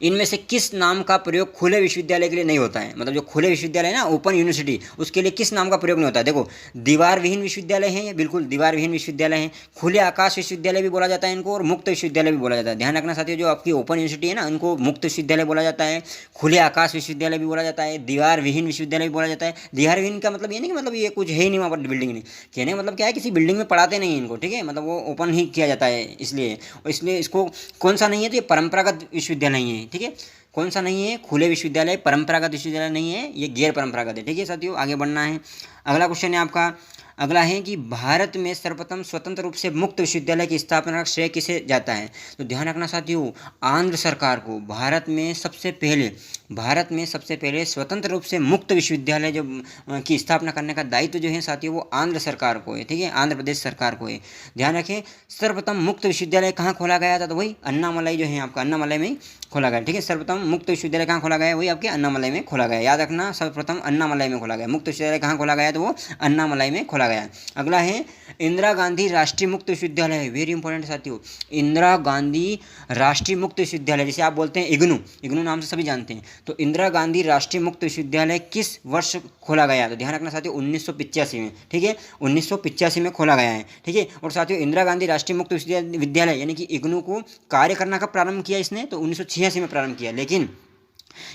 इनमें से किस नाम का प्रयोग खुले विश्वविद्यालय के लिए नहीं होता है। मतलब जो खुले विश्वविद्यालय है ना, ओपन यूनिवर्सिटी, उसके लिए किस नाम का प्रयोग नहीं होता है। देखो, दीवार विहीन विश्वविद्यालय है, ये बिल्कुल दीवार विहीन विश्वविद्यालय है। खुले आकाश विश्वविद्यालय भी बोला जाता है इनको, और मुक्त विश्वविद्यालय भी बोला जाता है। ध्यान रखना साथियों, जो आपकी ओपन यूनिवर्सिटी है ना, इनको मुक्त विश्वविद्यालय बोला जाता है, खुले आकाश विश्वविद्यालय भी बोला जाता है, दीवार विहीन विश्वविद्यालय भी बोला जाता है। दीवार विहीन का मतलब ये नहीं कि मतलब ये कुछ है ही नहीं वहाँ पर, बिल्डिंग नहीं, कहने का मतलब क्या है, किसी बिल्डिंग में पढ़ाते नहीं इनको। ठीक है, मतलब वो ओपन ही किया जाता है, इसलिए इसको कौन सा नहीं है, तो ये परंपरागत विश्वविद्यालय नहीं है। ठीक है, कौन सा नहीं है, खुले विश्वविद्यालय, परंपरागत विश्वविद्यालय नहीं है, ये गैर परंपरागत है। ठीक है साथियों, आगे बढ़ना है। अगला क्वेश्चन है आपका, अगला है कि भारत में सर्वप्रथम स्वतंत्र रूप से मुक्त विश्वविद्यालय की स्थापना का श्रेय किसे जाता है? तो ध्यान रखना साथियों, आंध्र सरकार को भारत में सबसे पहले स्वतंत्र रूप से मुक्त विश्वविद्यालय जो की स्थापना करने का दायित्व जो है साथियों वो आंध्र सरकार को है, ठीक है, आंध्र प्रदेश सरकार को है। ध्यान रखें, सर्वप्रथम मुक्त विश्वविद्यालय कहाँ खोला गया था? तो वही अन्नामलाई जो है आपका अन्नामलाई में खोला गया, ठीक है। सर्वप्रथम मुक्त विश्वविद्यालय कहाँ खोला गया? वही आपके अन्नामलाई में खोला गया, याद रखना, सर्वप्रथम अन्नामलाई में खोला गया। मुक्त विश्वविद्यालय कहाँ खोला गया? तो वो अन्नामलाई में खोला गया। अगला है इंदिरा गांधी राष्ट्रीय मुक्त विश्वविद्यालय है, वेरी इंपॉर्टेंट साथियों, इंदिरा गांधी राष्ट्रीय मुक्त विश्वविद्यालय, जिसे आप बोलते हैं इग्नू नाम से सभी जानते हैं। तो इंदिरा गांधी राष्ट्रीय मुक्त विश्वविद्यालय किस वर्ष खोला गया? तो ध्यान रखना साथियों 1985 में, ठीक है, 1985 में खोला गया है, ठीक है। और साथियों इंदिरा गांधी राष्ट्रीय मुक्त विश्वविद्यालय यानी कि इग्नू को कार्य करना कब प्रारंभ किया इसने? तो 1986 में प्रारंभ किया, लेकिन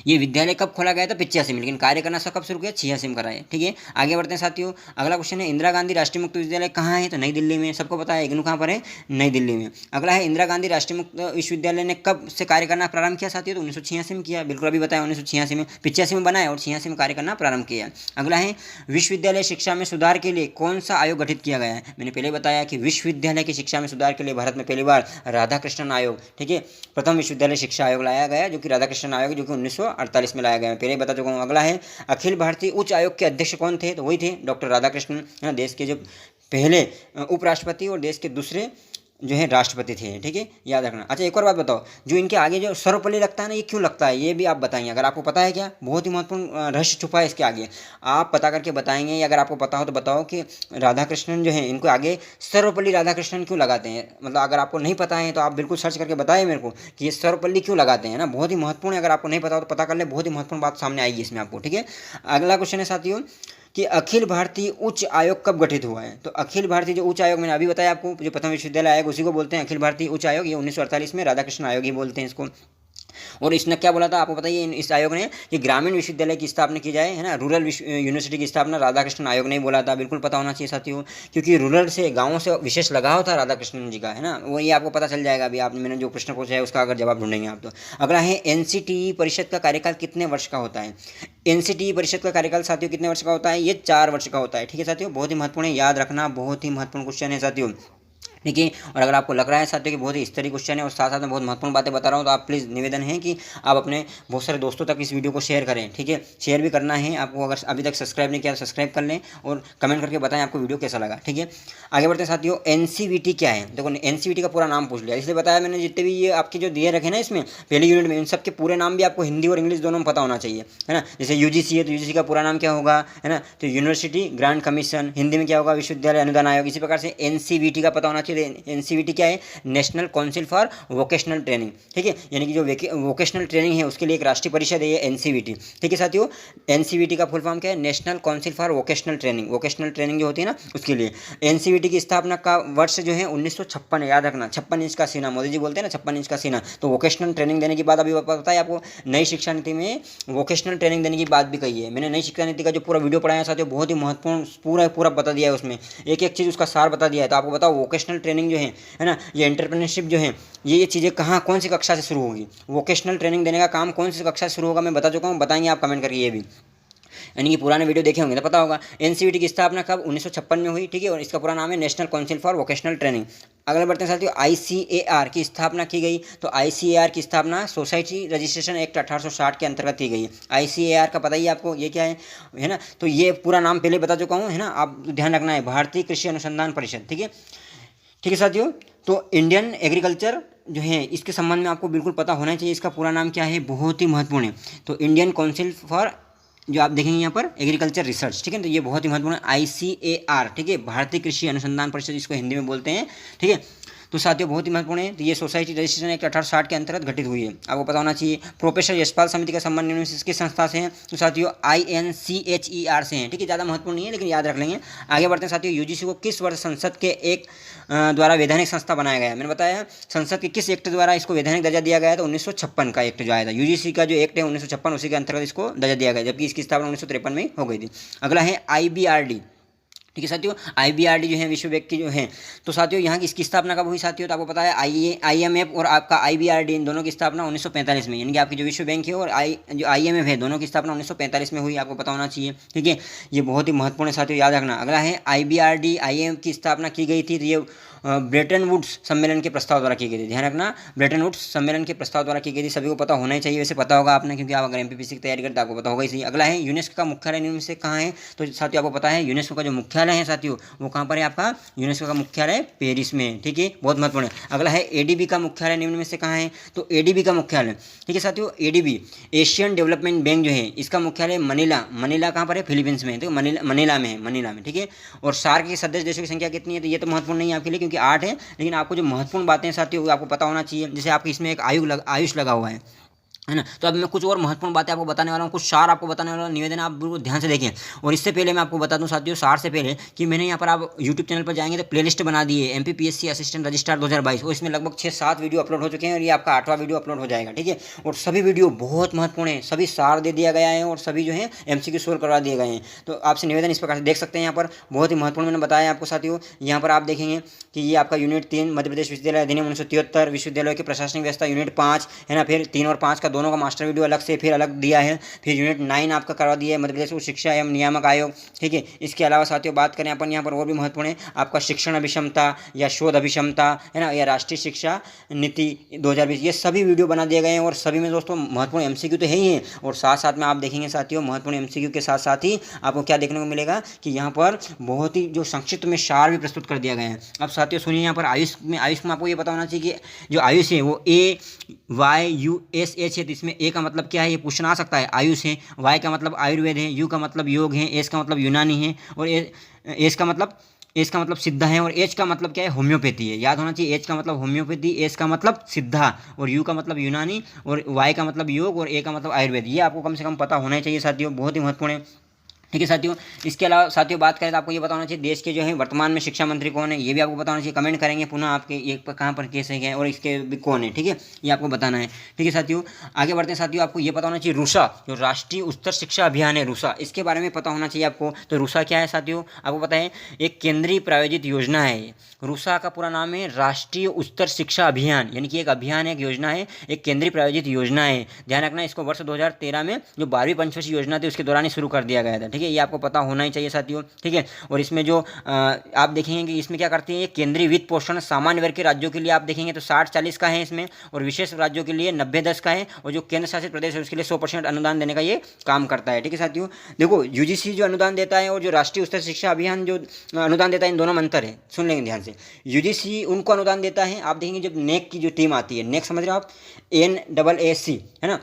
ये विद्यालय कब खोला गया था? 85 में, लेकिन कार्य करना कब शुरू किया? 86 में करा है, ठीक है। आगे बढ़ते हैं साथियों, अगला क्वेश्चन है इंदिरा गांधी राष्ट्रीय मुक्त विश्वविद्यालय कहाँ है? तो नई दिल्ली में, सबको पता है इग्नू कहाँ पर है? नई दिल्ली में। अगला है इंदिरा गांधी राष्ट्रीय मुक्त विश्वविद्यालय ने कब से कार्य करना प्रारंभ किया साथियों? तो 1986 में किया, बिल्कुल अभी बताया 1986 में, 85 में बनाया और 86 में कार्य करना प्रारंभ किया। अगला है विश्वविद्यालय शिक्षा में सुधार के लिए कौन सा आयोग गठित किया गया है? मैंने पहले बताया कि विश्वविद्यालय की शिक्षा में सुधार के लिए भारत में पहली बार राधाकृष्णन आयोग, ठीक है, प्रथम विश्वविद्यालय शिक्षा आयोग लाया गया, जो कि राधाकृष्णन आयोग जो कि 1948 में लाया गया, पहले बता चुका हूँ। अगला है अखिल भारतीय उच्च आयोग के अध्यक्ष कौन थे? तो वही थे डॉक्टर राधाकृष्णन, देश के जो पहले उपराष्ट्रपति और देश के दूसरे जो है राष्ट्रपति थे, ठीक है, याद रखना। अच्छा एक और बात बताओ, जो इनके आगे जो सर्वपल्ली लगता है ना, ये क्यों लगता है? ये भी आप बताएंगे, अगर आपको पता है क्या? बहुत ही महत्वपूर्ण रहस्य छुपा है इसके आगे, आप पता करके बताएंगे, या अगर आपको पता हो तो बताओ कि राधाकृष्णन जो है इनको आगे सर्वपल्ली राधाकृष्णन क्यों लगाते हैं? मतलब अगर आपको नहीं पता है तो आप बिल्कुल सर्च करके बताएं मेरे को कि ये सर्वपल्ली क्यों लगाते हैं ना, बहुत ही महत्वपूर्ण है। अगर आपको नहीं पता हो तो पता कर ले, बहुत ही महत्वपूर्ण बात सामने आएगी इसमें आपको, ठीक है। अगला क्वेश्चन है साथियों कि अखिल भारतीय उच्च आयोग कब गठित हुआ है? तो अखिल भारतीय जो उच्च आयोग मैंने अभी बताया आपको, जो प्रथम विश्वविद्यालय आयोग उसी को बोलते हैं अखिल भारतीय उच्च आयोग, ये 1948 में राधाकृष्ण आयोग ही बोलते हैं इसको। और इसने क्या बोला था आपको पता है? इस आयोग ने कि ग्रामीण विश्वविद्यालय की स्थापना की जाए, है ना, रूरल यूनिवर्सिटी की स्थापना राधाकृष्णन आयोग ने बोला था, बिल्कुल पता होना चाहिए साथियों, क्योंकि रूरल से गाँवों से विशेष लगाव था राधाकृष्णन जी का, है ना, वो ये आपको पता चल जाएगा अभी आपने मैंने जो प्रश्न पूछा है उसका अगर जवाब ढूंढेंगे आप तो। अगला है एनसीटीई परिषद का कार्यकाल कितने वर्ष का होता है? एनसीटीई परिषद का कार्यकाल साथियों कितने वर्ष का होता है? ये 4 वर्ष का होता है, ठीक है साथियों, बहुत ही महत्वपूर्ण है, याद रखना, बहुत ही महत्वपूर्ण क्वेश्चन है साथियों, ठीक है। और अगर आपको लग रहा है साथियों कि बहुत ही स्तरीय क्वेश्चन है और साथ साथ में बहुत महत्वपूर्ण बातें बता रहा हूँ, तो आप प्लीज़ निवेदन है कि आप अपने बहुत सारे दोस्तों तक इस वीडियो को शेयर करें, ठीक है, शेयर भी करना है आपको। अगर अभी तक सब्सक्राइब नहीं किया तो सब्सक्राइब कर लें और कमेंट करके बताएं आपको वीडियो कैसा लगा, ठीक है। आगे बढ़ते हैं साथियों, एनसीवीटी क्या है? देखो एनसीवीटी का पूरा नाम पूछ लिया, इसलिए बताया मैंने, जितने भी ये आपके जो दिए रखे ना इसमें पहली यूनिट में, इन सब के पूरे नाम भी आपको हिंदी और इंग्लिश दोनों में पता होना चाहिए, है ना। जैसे यूजीसी है तो यूजीसी का पूरा नाम क्या होगा, है ना, तो यूनिवर्सिटी ग्रांट कमीशन, हिंदी में क्या होगा? विश्वविद्यालय अनुदान आयोग। इसी प्रकार से एनसीवीटी का पता होना चाहिए, एनसीवीटी क्या है? National council for vocational training, ठीक है, यानी कि जो वोकेशनल ट्रेनिंग है उसके लिए एक राष्ट्रीय परिषद है ये एनसीवीटी, ठीक है साथियों। एनसीवीटी का फुल फॉर्म क्या है? National council for vocational training, vocational training जो होती है ना उसके लिए। एनसीवीटी की स्थापना का वर्ष जो है 1956 है, याद रखना, 56 इंच का सीना, मोदी जी बोलते हैं ना 56 इंच का सीना। तो वोकेशनल ट्रेनिंग देने की बात अभी पता है आपको, नई शिक्षा नीति में वोकेशनल ट्रेनिंग देने की बात भी कही है मैंने। नई शिक्षा नीति का जो पूरा वीडियो पढ़ाया साथियों, बहुत ही महत्वपूर्ण पूरा बता दिया है, उसमें एक एक चीज़ उसका सार बता दिया है। तो आपको बताओ वोकेशनल ट्रेनिंग जो है ना, ये एंटरप्रेन्योरशिप जो है, ये चीज़ें कहाँ कौन सी कक्षा से शुरू होगी? वोकेशनल ट्रेनिंग देने का काम कौन सी कक्षा से शुरू होगा मैं बता चुका हूँ, बताएंगे आप कमेंट करके ये भी, यानी कि पुराने वीडियो देखे होंगे तो पता होगा। एनसीवीटी की स्थापना कब? 1956 में हुई, ठीक है, और इसका पूरा नाम है national council for vocational training. अगले बढ़ते हैं साथियों, आईसीएआर की स्थापना की गई। तो आईसीएआर की स्थापना सोसाइटी रजिस्ट्रेशन एक्ट 1860 के अंतर्गत की गई है। आईसीएआर का पता ही आपको ये क्या है ना, तो ये पूरा नाम पहले बता चुका हूँ, है ना, आप ध्यान रखना है, भारतीय कृषि अनुसंधान परिषद, ठीक है, ठीक है साथियों। तो इंडियन एग्रीकल्चर जो है इसके संबंध में आपको बिल्कुल पता होना चाहिए, इसका पूरा नाम क्या है, बहुत ही महत्वपूर्ण है। तो इंडियन काउंसिल फॉर, जो आप देखेंगे यहाँ पर, एग्रीकल्चर रिसर्च, ठीक है, तो ये बहुत ही महत्वपूर्ण है, आईसीएआर, ठीक है, भारतीय कृषि अनुसंधान परिषद इसको हिंदी में बोलते हैं, ठीक है। तो साथियों बहुत ही महत्वपूर्ण है। तो ये सोसाइटी रजिस्ट्रेशन एक्ट 1860 के अंतर्गत घटित हुई है, आपको पता होना चाहिए। प्रोफेसर यशपाल समिति का संबंध यूनिवर्सिटी की संस्था से है, तो साथियों INCHER से हैं, ठीक है, ज़्यादा महत्वपूर्ण नहीं है लेकिन याद रख लेंगे। आगे बढ़ते हैं साथियों, यूजीसी को किस वर्ष संसद के एक द्वारा वैधानिक संस्था बनाया गया है? मैंने बताया संसद के किस एक्ट द्वारा इसको वैधानिक दर्जा दिया गया है, तो 1956 का एक्ट जो आया था, यूजीसी का जो एक्ट है 1956, उसी के अंतर्गत इसको दर्जा दिया गया, जबकि इसकी स्थापना 1953 में हो गई थी। अगला है IBRD, ठीक है साथियों। IBRD जो है विश्व बैंक की जो है, तो साथियों यहाँ की इसकी स्थापना कब हुई साथियों, तो आपको पता है IMF और आपका IBRD इन दोनों की स्थापना 1945 में, यानी कि आपकी जो विश्व बैंक है और जो IMF है दोनों की स्थापना 1945 में हुई, आपको पता होना चाहिए। ठीक है, ये बहुत ही महत्वपूर्ण है साथियों, याद रखना। अगला है IBRD IMF की स्थापना की गई थी, तो ये ब्रेटन वुड्स सम्मेलन के प्रस्ताव द्वारा की गई थी। ध्यान रखना, ब्रेटन वुड्स सम्मेलन के प्रस्ताव द्वारा की गई थी, सभी को पता होना ही चाहिए, वैसे पता होगा आपने, क्योंकि आप अगर MPPC की तैयारी करते हैं आपको पता होगा इसी। अगला है यूनेस्को का मुख्यालय निम्न में से कहाँ है, तो साथियों आपको पता है यूनेस्को का जो मुख्यालय है साथियों वो कहाँ पर है, आपका यूनेस्को का मुख्यालय पेरिस में। ठीक है, बहुत महत्वपूर्ण है। अगला है ADB का मुख्यालय निम्न में से कहाँ है, तो ADB का मुख्यालय, ठीक है साथियों, ADB एशियन डेवलपमेंट बैंक जो है इसका मुख्यालय मनीला कहाँ पर है, फिलीपींस में, तो मनीला में है, मनीला में। ठीक है, और सार्क के सदस्य देशों की संख्या कितनी है, तो ये तो महत्वपूर्ण नहीं है आपके लिए क्योंकि 8 है, लेकिन आपको जो महत्वपूर्ण बातें हैं साथियों आपको पता होना चाहिए। जैसे आपके इसमें एक आयुष लगा हुआ है ना, तो अब मैं कुछ और महत्वपूर्ण बातें आपको बताने वाला हूँ, कुछ सार आपको बताने वाला हूँ, निवेदन आप बिल्कुल ध्यान से देखें। और इससे पहले मैं आपको बता दूँ साथियों, सार से पहले, कि मैंने यहाँ पर आप यूट्यूब चैनल पर जाएंगे तो प्लेलिस्ट बना दी है MPPSC असिस्टेंट रजिस्ट्रार 2022, और इसमें लगभग 6-7 वीडियो अपलोड हो चुके हैं और ये आपका 8वां वीडियो अपलोड हो जाएगा। ठीक है, और सभी वीडियो बहुत महत्वपूर्ण है, सभी सार दे दिया गया है और सभी जो है MCQ सोल्व करवा दिए गए हैं। तो आपसे निवेदन इस प्रकार से देख सकते हैं, यहाँ पर बहुत ही महत्वपूर्ण मैंने बताया आपको साथियों। यहाँ पर आप देखेंगे कि ये आपका यूनिट 3 मध्य प्रदेश विश्वविद्यालय अधिनियम 1973 विश्वविद्यालय की प्रशासनिक व्यवस्था यूनिट 5 है ना, फिर 3 और 5 का दोनों का मास्टर वीडियो अलग से फिर अलग दिया है, फिर यूनिट 9 आपका करवा दिया है मध्य प्रदेश उच्च शिक्षा एवं नियामक आयोग। ठीक है, इसके अलावा साथियों बात करें अपन यहाँ पर और भी महत्वपूर्ण है आपका शिक्षण अभिक्षमता या शोध अभिक्षमता है ना, या राष्ट्रीय शिक्षा नीति 2020, ये सभी वीडियो बना दिए गए हैं और सभी में दोस्तों महत्वपूर्ण MCQ तो है ही है, और साथ साथ में आप देखेंगे साथियों महत्वपूर्ण MCQ के साथ साथ ही आपको क्या देखने को मिलेगा कि यहाँ पर बहुत ही जो संक्षिप्त में सार भी प्रस्तुत कर दिया गया है। अब साथियों सुनिए, यहाँ पर आयुष में आपको ये पता होना चाहिए कि जो आयुष है वो AYUSH है, तो इसमें A का मतलब क्या है ये पूछना आ सकता है, आयुष है, Y का मतलब आयुर्वेद है, U का मतलब योग है, S का मतलब यूनानी है, और S का मतलब सिद्धा है, और H का मतलब क्या है, होम्योपैथी है। याद होना चाहिए, H का मतलब होम्योपैथी, S का मतलब सिद्धा, और U का मतलब यूनानी, और Y का मतलब योग, और A का मतलब आयुर्वेद। ये आपको कम से कम पता होना ही चाहिए साथियों, बहुत ही महत्वपूर्ण है। ठीक है साथियों, इसके अलावा साथियों बात करें तो आपको ये बताना चाहिए देश के जो है वर्तमान में शिक्षा मंत्री कौन है, ये भी आपको बताना चाहिए। कमेंट करेंगे पुनः आपके ये कहाँ पर केस है और इसके भी कौन है, ठीक है, ये आपको बताना है। ठीक है साथियों, आगे बढ़ते हैं साथियों, आपको ये पता होना चाहिए रूसा जो राष्ट्रीय उच्चतर शिक्षा अभियान है, रूसा, इसके बारे में पता होना चाहिए आपको। तो रूसा क्या है साथियों, आपको पता है एक केंद्रीय प्रायोजित योजना है। रूसा का पूरा नाम है राष्ट्रीय उच्चतर शिक्षा अभियान, यानी कि एक अभियान है, एक योजना है, एक केंद्रीय प्रायोजित योजना है। ध्यान रखना, इसको वर्ष 2013 में जो 12वीं पंचवर्षीय योजना थी उसके दौरान ही शुरू कर दिया गया था। ठीक है, ये आपको पता होना ही चाहिए साथियों। ठीक है, और इसमें जो आप देखेंगे कि इसमें क्या करती है, ये केंद्रीय वित्त पोषण सामान्य वर्ग के राज्यों के लिए आप देखेंगे तो 60-40 का है इसमें, और विशेष राज्यों के लिए 90-10 का है, और जो केंद्र शासित प्रदेश है उसके लिए 100% अनुदान देने का ये काम करता है। ठीक है साथियों, देखो UGC जो अनुदान देता है और जो राष्ट्रीय उच्चतर शिक्षा अभियान जो अनुदान देता है, इन दोनों में अंतर है, सुन लेंगे ध्यान से। UGC उनको अनुदान देता है, आप देखेंगे जब नेक की जो टीम आती है, नेक समझ रहे हो आप, NAAC है ना,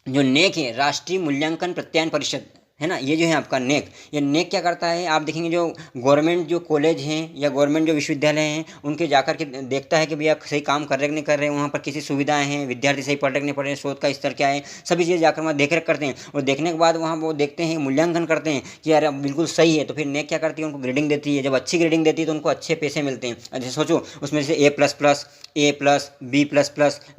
जो नेक है राष्ट्रीय मूल्यांकन प्रत्यायन परिषद है ना, ये जो है आपका नेक, ये नेक क्या करता है, आप देखेंगे जो गवर्नमेंट जो कॉलेज हैं या गवर्नमेंट जो विश्वविद्यालय हैं उनके जाकर के देखता है कि भैया सही काम कर रहे कि नहीं कर रहे हैं, वहाँ पर किसी सुविधाएं हैं, विद्यार्थी सही पढ़ रहे कि नहीं पढ़ रहे हैं, शोध का स्तर क्या है, सभी चीज़ें जाकर वहाँ देख रेख करते हैं, और देखने के बाद वहाँ वो देखते हैं, मूल्यांकन करते हैं कि यार बिल्कुल सही है, तो फिर नेक क्या करती है, उनको ग्रेडिंग देती है। जब अच्छी ग्रेडिंग देती है तो उनको अच्छे पैसे मिलते हैं। जैसे सोचो उसमें से A++, A++,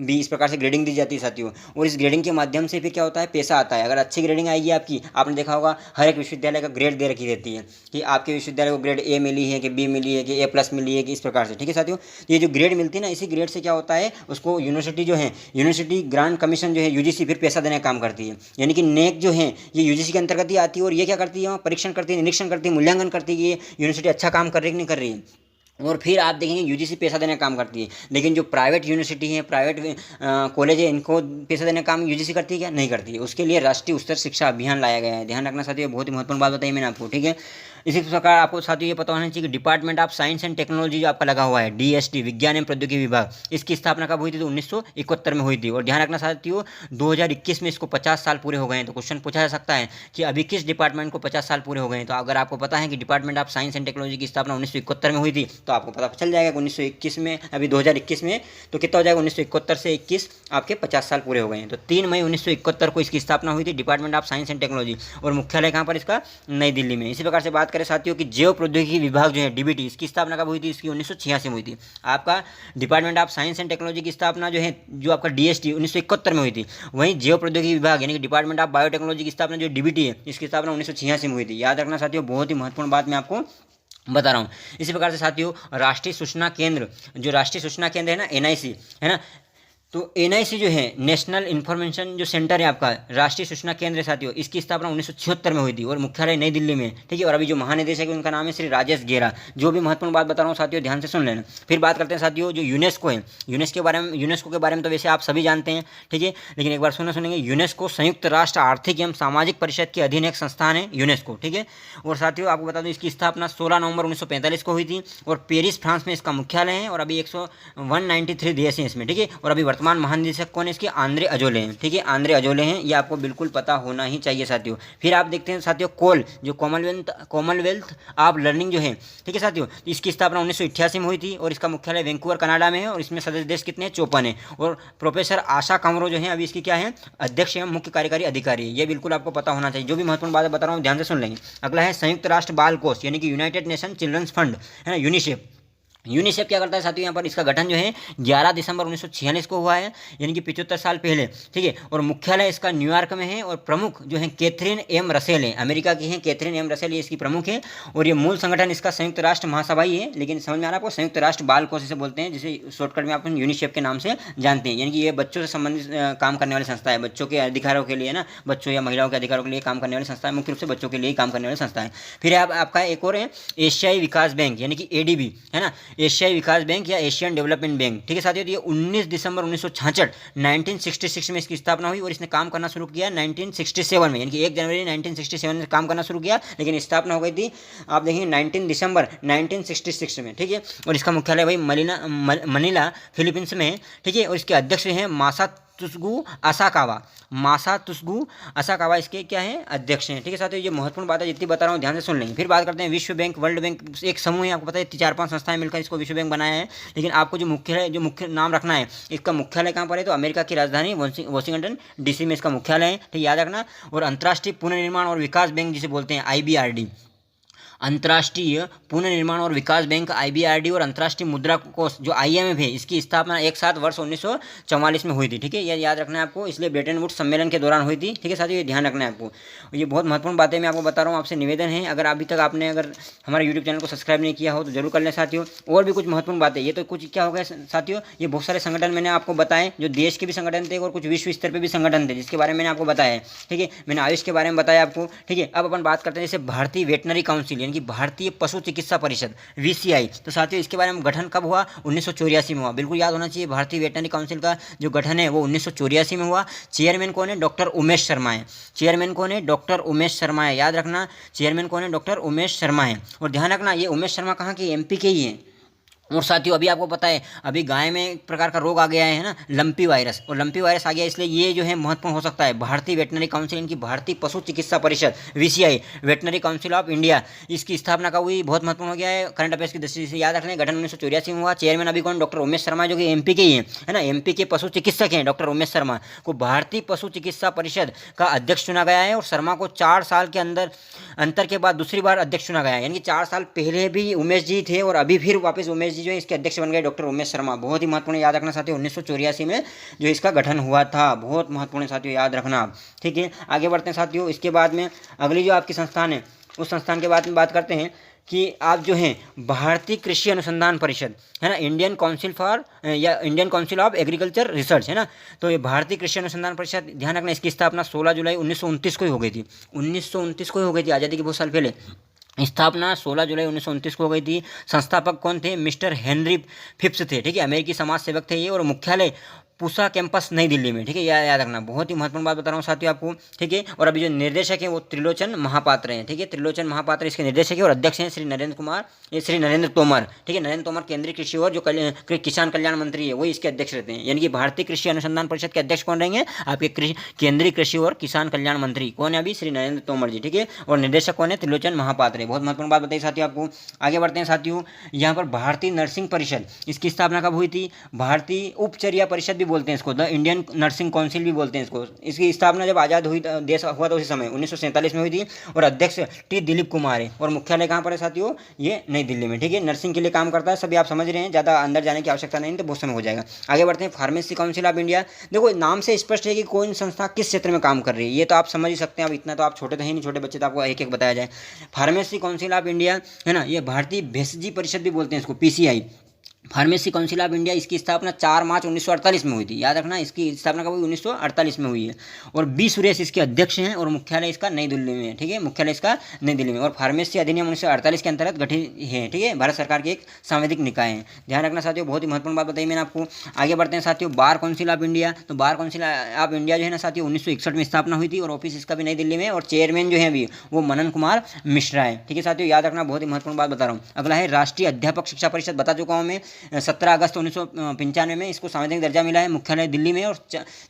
B, इस प्रकार से ग्रेडिंग दी जाती है साथियों, और इस ग्रेडिंग के माध्यम से फिर क्या होता है, पैसा आता है। अगर अच्छी ग्रेडिंग आएगी आपकी, आपने देखा होगा हर एक विश्वविद्यालय का ग्रेड दे रखी रहती है कि आपके विश्वविद्यालय को ग्रेड A मिली है कि B मिली है कि A+ मिली है कि इस प्रकार से। ठीक है साथियों, ये जो ग्रेड मिलती है ना, इसी ग्रेड से क्या होता है, उसको यूनिवर्सिटी जो है, यूनिवर्सिटी ग्रांट कमीशन जो है UGC फिर पैसा देने का काम करती है। यानी कि नेक जो है ये UGC के अंतर्गत ही आती है, और ये क्या करती है, परीक्षण करती है, निरीक्षण करती है, मूल्यांकन करती है कि ये यूनिवर्सिटी अच्छा काम कर रही है कि नहीं कर रही है, और फिर आप देखेंगे UGC पैसा देने का काम करती है। लेकिन जो प्राइवेट यूनिवर्सिटी है, प्राइवेट कॉलेज है, इनको पैसा देने का काम UGC करती है क्या, नहीं करती है। उसके लिए राष्ट्रीय उच्चतर शिक्षा अभियान लाया गया है। ध्यान रखना साथियों, बहुत ही महत्वपूर्ण बात बताई मैंने आपको। ठीक है, इसी प्रकार आपको साथियों ये पता होना चाहिए कि department of science and technology जो आपका लगा हुआ है, DST विज्ञान एवं प्रौद्योगिकी विभाग, इसकी स्थापना कब हुई थी, तो 1971 में हुई थी। और ध्यान रखना साथियों 2021 में इसको 50 साल पूरे हो गए हैं। तो क्वेश्चन पूछा जा सकता है कि अभी किस डिपार्टमेंट को 50 साल पूरे हो गए हैं, तो अगर आपको पता है कि department of science and technology की स्थापना 1971 में हुई थी, तो आपको पता चल जाएगा 1921 में, अभी 2021 में, तो कितना हो जाएगा, 1971 से 21 आपके 50 साल पूरे हो गए हैं। तो 3 मई 1971 को इसकी स्थापना हुई थी, department of science and technology, और मुख्यालय कहाँ पर इसका, नई दिल्ली में। इसी प्रकार से बात करें साथियों कि जैव प्रौद्योगिकी विभाग जो है DBT, इसकी स्थापना कब हुई थी, इसकी 1986 में हुई थी। आपका department of science and technology की स्थापना जो है, जो आपका DST 1971 में हुई थी। वहीं जैव प्रौद्योगिकी विभाग यानी कि डिपार्टमेंट ऑफ बायोटेक्नोलॉजी की स्थापना जो DBT है, इसकी स्थापना 1986 में हुई थी। याद रखना साथियों, बहुत ही महत्वपूर्ण बात मैं आपको बता रहा हूँ। इसी प्रकार से साथियों राष्ट्रीय सूचना केंद्र, जो राष्ट्रीय सूचना केंद्र है ना, एनआईसी है ना, तो एनआईसी जो है नेशनल इन्फॉर्मेशन जो सेंटर है आपका, राष्ट्रीय सूचना केंद्र है साथियों, इसकी स्थापना 1976 में हुई थी और मुख्यालय नई दिल्ली में, ठीक है। और अभी जो महानिदेशक है उनका नाम है श्री राजेश गेरा। जो भी महत्वपूर्ण बात बता रहा हूँ साथियों ध्यान से सुन लेना। फिर बात करते हैं साथियों जो यूनेस्को है, यूनेस्को के बारे में तो वैसे आप सभी जानते हैं, ठीक है, लेकिन एक बार सुनेंगे। यूनेस्को संयुक्त राष्ट्र आर्थिक एवं सामाजिक परिषद के अधीन एक संस्थान है यूनेस्को, ठीक है। और साथियों आपको बता दूं इसकी स्थापना 16 नवंबर 1945 को हुई थी और पेरिस फ्रांस में इसका मुख्यालय है और अभी 193 देश हैं इसमें, ठीक है। और अभी वर्तमान महानिदेशक कौन है इसके, आंद्रे अजोले हैं, ठीक है, आंद्रे अजोले हैं, ये आपको बिल्कुल पता होना ही चाहिए साथियों। फिर आप देखते हैं साथियों कोल, जो कॉमनवेल्थ ऑफ लर्निंग जो है, ठीक है साथियों, इसकी स्थापना 1988 में हुई थी और इसका मुख्यालय वैंकूवर कनाडा में है और इसमें सदस्य देश कितने हैं, 54 है। और प्रोफेसर आशा कामरो जो है अभी इसकी क्या है, अध्यक्ष एवं मुख्य कार्यकारी अधिकारी, ये बिल्कुल आपको पता होना चाहिए। जो भी महत्वपूर्ण बात बता रहा हूँ ध्यान से सुन लेंगे। अगला है संयुक्त राष्ट्र बाल कोष यानी कि यूनाइटेड नेशन चिल्ड्रंस फंड, है ना, यूनिसेफ। यूनिसेफ क्या करता है साथियों, यहाँ पर इसका गठन जो है 11 दिसंबर 1946 को हुआ है, यानी कि 75 साल पहले, ठीक है। और मुख्यालय इसका न्यूयॉर्क में है और प्रमुख जो है कैथरीन एम रसेल है, अमेरिका की है कैथरीन एम रसेल, ये इसकी प्रमुख है। और ये मूल संगठन इसका संयुक्त राष्ट्र महासभा ही है, लेकिन समझ में आ रहा है आपको, संयुक्त राष्ट्र बाल कोष इसे बोलते हैं, जिसे शॉर्टकट में आप यूनिसेफ के नाम से जानते हैं। यानी कि ये बच्चों से संबंधित काम करने वाली संस्था है, बच्चों के अधिकारों के लिए ना, बच्चों या महिलाओं के अधिकारों के लिए काम करने वाली संस्था है, मुख्य रूप से बच्चों के लिए काम करने वाली संस्था है। फिर आपका एक और है एशियाई विकास बैंक यानी कि एडीबी, है ना, एशियाई विकास बैंक या एशियन डेवलपमेंट बैंक, ठीक है साथियों। ये 19 दिसंबर 1966 में इसकी स्थापना हुई और इसने काम करना शुरू किया 1967 में, यानी कि 1 जनवरी 1967 में काम करना शुरू किया, लेकिन स्थापना हो गई थी आप देखिए 19 दिसंबर 1966 में, ठीक है। और इसका मुख्यालय भाई मनीला फिलीपींस में है, ठीक है। और इसके अध्यक्ष हैं मासात्सुगु असाकावा इसके क्या है, अध्यक्ष हैं, ठीक है साथियों। ये महत्वपूर्ण बात है, जितनी बता रहा हूँ ध्यान से सुन लेंगे। फिर बात करते हैं विश्व बैंक, वर्ल्ड बैंक एक समूह है, आपको पता है 4-5 संस्थाएं मिलकर इसको विश्व बैंक बनाया है। लेकिन आपको जो मुख्य नाम रखना है, इसका मुख्यालय कहाँ पर है, तो अमेरिका की राजधानी वॉशिंगटन डीसी में इसका मुख्यालय है, ठीक, याद रखना। और अंतर्राष्ट्रीय पुनर्निर्माण और विकास बैंक जिसे बोलते हैं IBRD, अंतर्राष्ट्रीय पुनर्निर्माण और विकास बैंक IBRD और अंतर्राष्ट्रीय मुद्रा कोष जो IMF है, इसकी स्थापना एक साथ वर्ष 1944 में हुई थी, ठीक है। ये याद रखना है आपको, इसलिए ब्रेटन वुड्स सम्मेलन के दौरान हुई थी, ठीक है साथियों, ये ध्यान रखना है आपको। ये बहुत महत्वपूर्ण बातें मैं आपको बता रहा हूँ, आपसे निवेदन है अगर अभी तक आपने हमारे यूट्यूब चैनल को सब्सक्राइब नहीं किया हो तो जरूर कर लें साथियों। और भी कुछ महत्वपूर्ण बातें, ये तो कुछ क्या हो गया साथियों, ये बहुत सारे संगठन मैंने आपको बताए, जो देश के भी संगठन थे और कुछ विश्व स्तर पर भी संगठन थे, जिसके बारे में मैंने आपको बताया है, ठीक है। मैंने आयुष के बारे में बताया आपको, ठीक है। अब अपन बात करते हैं जैसे भारतीय वेटनरी काउंसिल यानी कि भारतीय पशु चिकित्सा परिषद VCI, तो साथियों इसके बारे में गठन कब हुआ, 1984 में हुआ, बिल्कुल याद होना चाहिए। भारतीय वेटनरी काउंसिल का जो गठन है वो 1984 में हुआ। चेयरमैन कौन है, डॉक्टर उमेश शर्मा है, चेयरमैन कौन है, डॉक्टर उमेश शर्मा है, याद रखना, चेयरमैन कौन है, डॉक्टर उमेश शर्मा है। और ध्यान रखना ये उमेश शर्मा कहाँ के, MP के ही हैं। और साथियों अभी आपको पता है अभी गाय में एक प्रकार का रोग आ गया है ना, लंपी वायरस, और लंपी वायरस आ गया, इसलिए ये जो है महत्वपूर्ण हो सकता है। भारतीय वेटनरी काउंसिल इनकी भारतीय पशु चिकित्सा परिषद VCI, veterinary council of India, इसकी स्थापना का हुई, बहुत महत्वपूर्ण हो गया है करंट अफेयर्स की दृष्टि से, याद रखना। गठन 1984 में हुआ। चेयरमैन अभी कौन, डॉक्टर उमेश शर्मा, जो कि MP के ही है ना, MP के पशु चिकित्सक हैं डॉक्टर उमेश शर्मा को भारतीय पशु चिकित्सा परिषद का अध्यक्ष चुना गया है। और शर्मा को 4 साल के अंतर के बाद दूसरी बार अध्यक्ष चुना गया है, यानी कि 4 साल पहले भी उमेश जी थे और अभी फिर वापस उमेश जी जो है इसके अध्यक्ष बन गए, डॉक्टर उमेश शर्मा। बहुत ही महत्वपूर्ण, याद रखना साथियों, 1984 में जो इसका गठन हुआ था, बहुत महत्वपूर्ण साथियों, याद रखना आप, ठीक है। आगे बढ़ते हैं साथियों। इसके बाद में अगली जो आपकी संस्थान है, उस संस्थान के बाद में बात करते हैं कि आप जो हैं भारतीय कृषि अनुसंधान परिषद, है ना, Indian council of agriculture research, है ना, तो ये भारतीय कृषि अनुसंधान परिषद, ध्यान रखना, इसकी स्थापना 16 जुलाई 1929 को ही हो गई थी, 1929 को ही हो गई थी, आज़ादी के बहुत साल पहले। स्थापना 16 जुलाई 1929 को हो गई थी। संस्थापक कौन थे, मिस्टर हेनरी फिप्स थे, ठीक है, अमेरिकी समाज सेवक थे ये। और मुख्यालय पूसा कैंपस नई दिल्ली में, ठीक है, याद रखना, बहुत ही महत्वपूर्ण बात बता रहा हूँ साथियों आपको, ठीक है। और अभी जो निर्देशक हैं वो त्रिलोचन महापात्र हैं, ठीक है, त्रिलोचन महापात्र इसके निर्देशक हैं। और अध्यक्ष हैं श्री नरेंद्र तोमर, ठीक है, नरेंद्र तोमर केंद्रीय कृषि और जो किसान कल्याण मंत्री है वही इसके अध्यक्ष रहते हैं। यानी कि भारतीय कृषि अनुसंधान परिषद के अध्यक्ष कौन रहेंगे, आपके केंद्रीय कृषि और किसान कल्याण मंत्री कौन है, अभी श्री नरेंद्र तोमर जी, ठीक है। और निर्देशक कौन है, त्रिलोचन महापात्र। बहुत महत्वपूर्ण बात बताइए साथियों आपको। आगे बढ़ते हैं साथियों। यहाँ पर भारतीय नर्सिंग परिषद, इसकी स्थापना कब हुई थी, भारतीय उपचर्या परिषद भी बोलते हैं इसको, द इंडियन नर्सिंग काउंसिल भी बोलते हैं इसको। इसकी स्थापना जब आज़ाद हुई देश हुआ था उसी समय 1947 में हुई थी, और अध्यक्ष टी दिलीप कुमार है, और मुख्यालय कहाँ पर है साथियों, ये नई दिल्ली में, ठीक है। नर्सिंग के लिए काम करता है, सभी आप समझ रहे हैं, ज़्यादा अंदर जाने की आवश्यकता नहीं, तो बहुत समय हो जाएगा। आगे बढ़ते हैं, फार्मेसी काउंसिल ऑफ इंडिया। देखो नाम से स्पष्ट है कि कौन संस्था किस क्षेत्र में काम कर रही है, ये तो आप समझ ही सकते हैं। अब इतना तो आप छोटे तो हैं नहीं, छोटे बच्चे तो आपको एक एक बताया जाए। फार्मेसी काउंसिल ऑफ इंडिया है ना, ये भारतीय भेषजी परिषद भी बोलते हैं इसको, PCI, pharmacy council of India. इसकी स्थापना 4 मार्च 1948 में हुई थी, याद रखना, इसकी स्थापना कब हुई, 1948 में हुई है। और बी सुरेश इसके अध्यक्ष हैं, और मुख्यालय इसका नई दिल्ली में है, ठीक है, मुख्यालय इसका नई दिल्ली में। और फार्मेसी अधिनियम 1948 के अंतर्गत गठित है, ठीक है, भारत सरकार के एक सांविधिक निकाय है, ध्यान रखना साथियों, बहुत ही महत्वपूर्ण बात बताई मैंने आपको। आगे बढ़ते हैं साथियों, बार काउंसिल ऑफ इंडिया। तो बार काउंसिल ऑफ इंडिया जो है ना साथियों 1961 में स्थापना हुई थी, और ऑफिस इसका भी नई दिल्ली में, और चेयरमैन जो है अभी वो मनन कुमार मिश्रा है, ठीक है साथियों, याद रखना, बहुत ही महत्वपूर्ण बात बता रहा हूँ। अगला है राष्ट्रीय अध्यापक शिक्षा परिषद, बता चुका हूँ मैं, 17 अगस्त 1995 में इसको संवैधानिक दर्जा मिला है, मुख्यालय दिल्ली में, और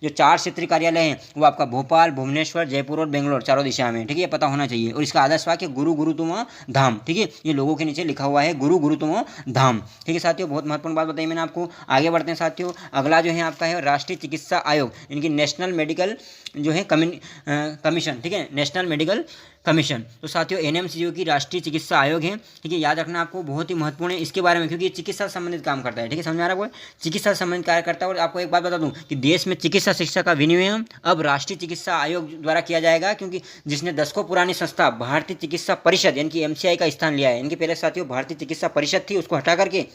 जो 4 क्षेत्रीय कार्यालय हैं वो आपका भोपाल, भुवनेश्वर, जयपुर और बेंगलोर, चारों दिशा में, ठीक है, ये पता होना चाहिए। और इसका आदर्श वाक्य गुरु गुरु तुम धाम, ठीक है, ये लोगों के नीचे लिखा हुआ है, गुरु गुरु तुम धाम, ठीक है साथियों, बहुत महत्वपूर्ण बात बताई मैंने आपको। आगे बढ़ते हैं साथियों, अगला जो है आपका है राष्ट्रीय चिकित्सा आयोग, इनकी नेशनल मेडिकल जो है कमीशन, ठीक है, नेशनल मेडिकल कमीशन। तो साथियों एनएमसी जो कि राष्ट्रीय चिकित्सा आयोग है, ठीक है, याद रखना आपको, बहुत ही महत्वपूर्ण है इसके बारे में, क्योंकि ये चिकित्सा से संबंधित काम करता है, ठीक है, समझ आ रहा है, चिकित्सा से संबंधित कार्य करता है। और आपको एक बात बता दूं कि देश में चिकित्सा शिक्षा का विनियमन अब राष्ट्रीय चिकित्सा आयोग द्वारा किया जाएगा, क्योंकि जिसने दशकों पुरानी संस्था भारतीय चिकित्सा परिषद यानी कि एमसीआई का स्थान लिया है। इनके पहले साथियों भारतीय चिकित्सा परिषद थी, उसको हटा करके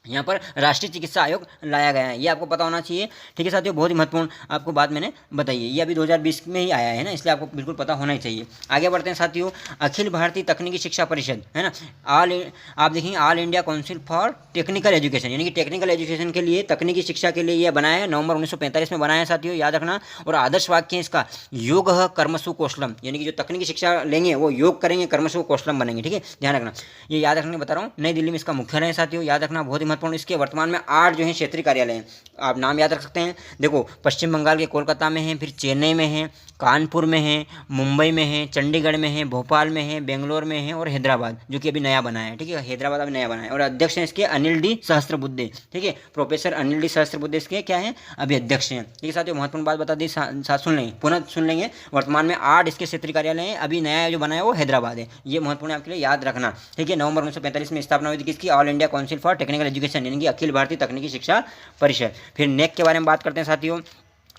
यहाँ पर राष्ट्रीय चिकित्सा आयोग लाया गया है, ये आपको पता होना चाहिए, ठीक है साथियों, बहुत ही महत्वपूर्ण आपको बात मैंने बताई है। ये अभी 2020 में ही आया है ना, इसलिए आपको बिल्कुल पता होना ही चाहिए। आगे बढ़ते हैं साथियों, अखिल भारतीय तकनीकी शिक्षा परिषद है ना, आप देखेंगे all India council for technical education, यानी कि टेक्निकल एजुकेशन के लिए, तकनीकी शिक्षा के लिए यह बनाया है, नवंबर 1945 में बनाया है साथियों, याद रखना। और आदर्श वाक्य है इसका योग कर्मसु कौशलम, यानी कि जो तकनीकी शिक्षा लेंगे वो योग करेंगे, कर्मसु कौशलम बनेंगे, ठीक है, ध्यान रखना, ये याद रखने बता रहा हूँ। नई दिल्ली में इसका मुख्यालय है साथियों, याद रखना, बहुत ही महत्वपूर्ण। इसके वर्तमान में 8 जो है क्षेत्रीय कार्यालय हैं, आप नाम याद रख सकते हैं। देखो पश्चिम बंगाल के कोलकाता में है, फिर चेन्नई में है, कानपुर में है, मुंबई में है, चंडीगढ़ में है, भोपाल में है, बेंगलोर में है, और हैदराबाद जो कि अभी नया बना है, ठीक है, हैदराबाद अभी नया बना है। और अध्यक्ष हैं इसके अनिल डी सहस्त्रबुद्धे, ठीक है, प्रोफेसर अनिल डी सहस्त्रबुद्धे इसके क्या है, अभी अध्यक्ष हैं, ठीक है साथियों, महत्वपूर्ण बात बता दी, साथ सुन लेंगे, पुनः सुन लेंगे। वर्तमान में 8 इसके क्षेत्रीय कार्यालय हैं, अभी नया जो बना है वो हैदराबाद है, ये महत्वपूर्ण आपके लिए याद रखना, ठीक है। नवंबर 1945 में स्थापना हुई थी किसकी, all India council for technical education, यानी कि अखिल भारतीय तकनीकी शिक्षा परिषद। फिर नेक के बारे में बात करते हैं साथियों,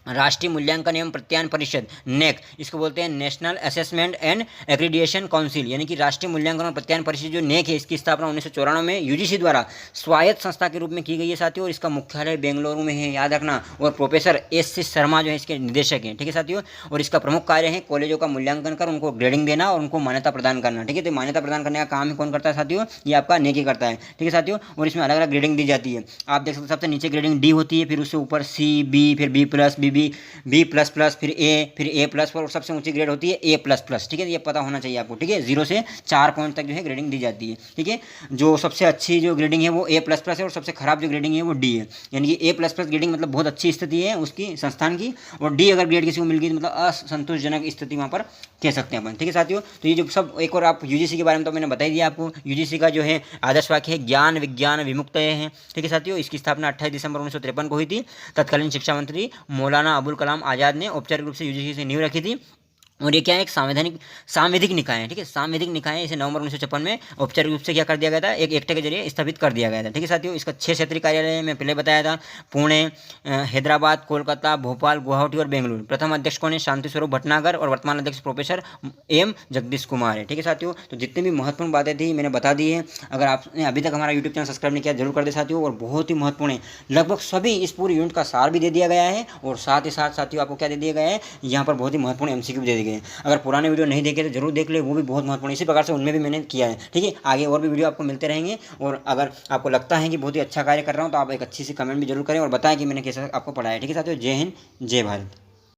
राष्ट्रीय मूल्यांकन एवं प्रत्यायन परिषद, नेक, इसको बोलते हैं national assessment and accreditation council, यानी कि राष्ट्रीय मूल्यांकन और प्रत्यायन परिषद जो नेक है, इसकी स्थापना 1994 में यूजीसी द्वारा स्वायत्त संस्था के रूप में की गई है साथियों, और इसका मुख्यालय बेंगलुरु में है, याद रखना। और प्रोफेसर एस शर्मा जो है इसके निदेशक हैं, ठीक है साथियों। और इसका प्रमुख कार्य है कॉलेजों का मूल्यांकन कर उनको ग्रेडिंग देना और उनको मान्यता प्रदान करना, ठीक है। तो मान्यता प्रदान करने का काम ही कौन करता है साथियों, ये आपका नेक ही करता है, ठीक है साथियों। और इसमें अलग अलग ग्रेडिंग दी जाती है, आप देख सकते हैं, सबसे नीचे ग्रेडिंग डी होती है, फिर उससे ऊपर सी, बी, फिर B plus, B plus plus, फिर ए प्लस, और सबसे ऊंची ग्रेड होती है ए प्लस प्लस, ठीक है, ये पता होना चाहिए आपको, ठीक है। 0 से 4 पॉइंट तक जो है ग्रेडिंग दी जाती है, ठीक है। जो सबसे अच्छी जो ग्रेडिंग है वो ए प्लस प्लस है, और सबसे खराब जो ग्रेडिंग है वो डी है, यानी कि ए प्लस प्लस ग्रेडिंग मतलब बहुत अच्छी स्थिति है उसकी संस्थान की, और डी अगर ग्रेड किसी को मिल गई तो मतलब असंतोषजनक स्थिति वहाँ पर कह सकते हैं अपन, ठीक है साथियों। तो ये जो सब एक और आप यूजीसी के बारे में तो मैंने बता ही दिया आपको, यूजीसी का जो है आदर्श वाक्य है ज्ञान विज्ञान विमुक्त है, ठीक है साथियों। इसकी स्थापना 28 दिसंबर 1953 को हुई थी, तत्कालीन शिक्षा मंत्री मौलाना अबुल कलाम आज़ाद ने औपचारिक रूप से यूजीसी से नींव रखी थी। और ये क्या है, एक सांविधिक निकाय है, ठीक है, सांविधिक निकाय है। इसे नवंबर 1956 में औपचारिक रूप से क्या कर दिया गया था, एक एक्ट के जरिए स्थापित कर दिया गया था, ठीक है साथियों। इसका 6 क्षेत्रीय कार्यालय मैं पहले बताया था, पुणे, हैदराबाद, कोलकाता, भोपाल, गुवाहाटी और बेंगलुरु। प्रथम अध्यक्ष कौन है, शांति स्वरूप भटनागर, और वर्तमान अध्यक्ष प्रोफेसर एम जगदीश कुमार है, ठीक है साथियों। तो जितनी भी महत्वपूर्ण बातें थी मैंने बता दी है। अगर आपने अभी तक हमारा यूट्यूब चैनल सब्सक्राइब नहीं किया जरूर कर दे साथियों। और बहुत ही महत्वपूर्ण है, लगभग सभी इस पूरी यूनिट का सार भी दे दिया गया है, और साथ ही साथ साथियों आपको क्या दे दिया गया है, यहाँ पर बहुत ही महत्वपूर्ण एमसीक्यू दे दिए गए हैं। अगर पुराने वीडियो नहीं देखे तो जरूर देख ले, वो भी बहुत महत्वपूर्ण, इसी प्रकार से उनमें भी मैंने किया है, ठीक है। आगे और भी वीडियो आपको मिलते रहेंगे, और अगर आपको लगता है कि बहुत ही अच्छा कार्य कर रहा हूँ तो आप एक अच्छी सी कमेंट भी जरूर करें और बताएं कि मैंने कैसा आपको पढ़ाया, ठीक है साथियों। जय हिंद, जय भारत।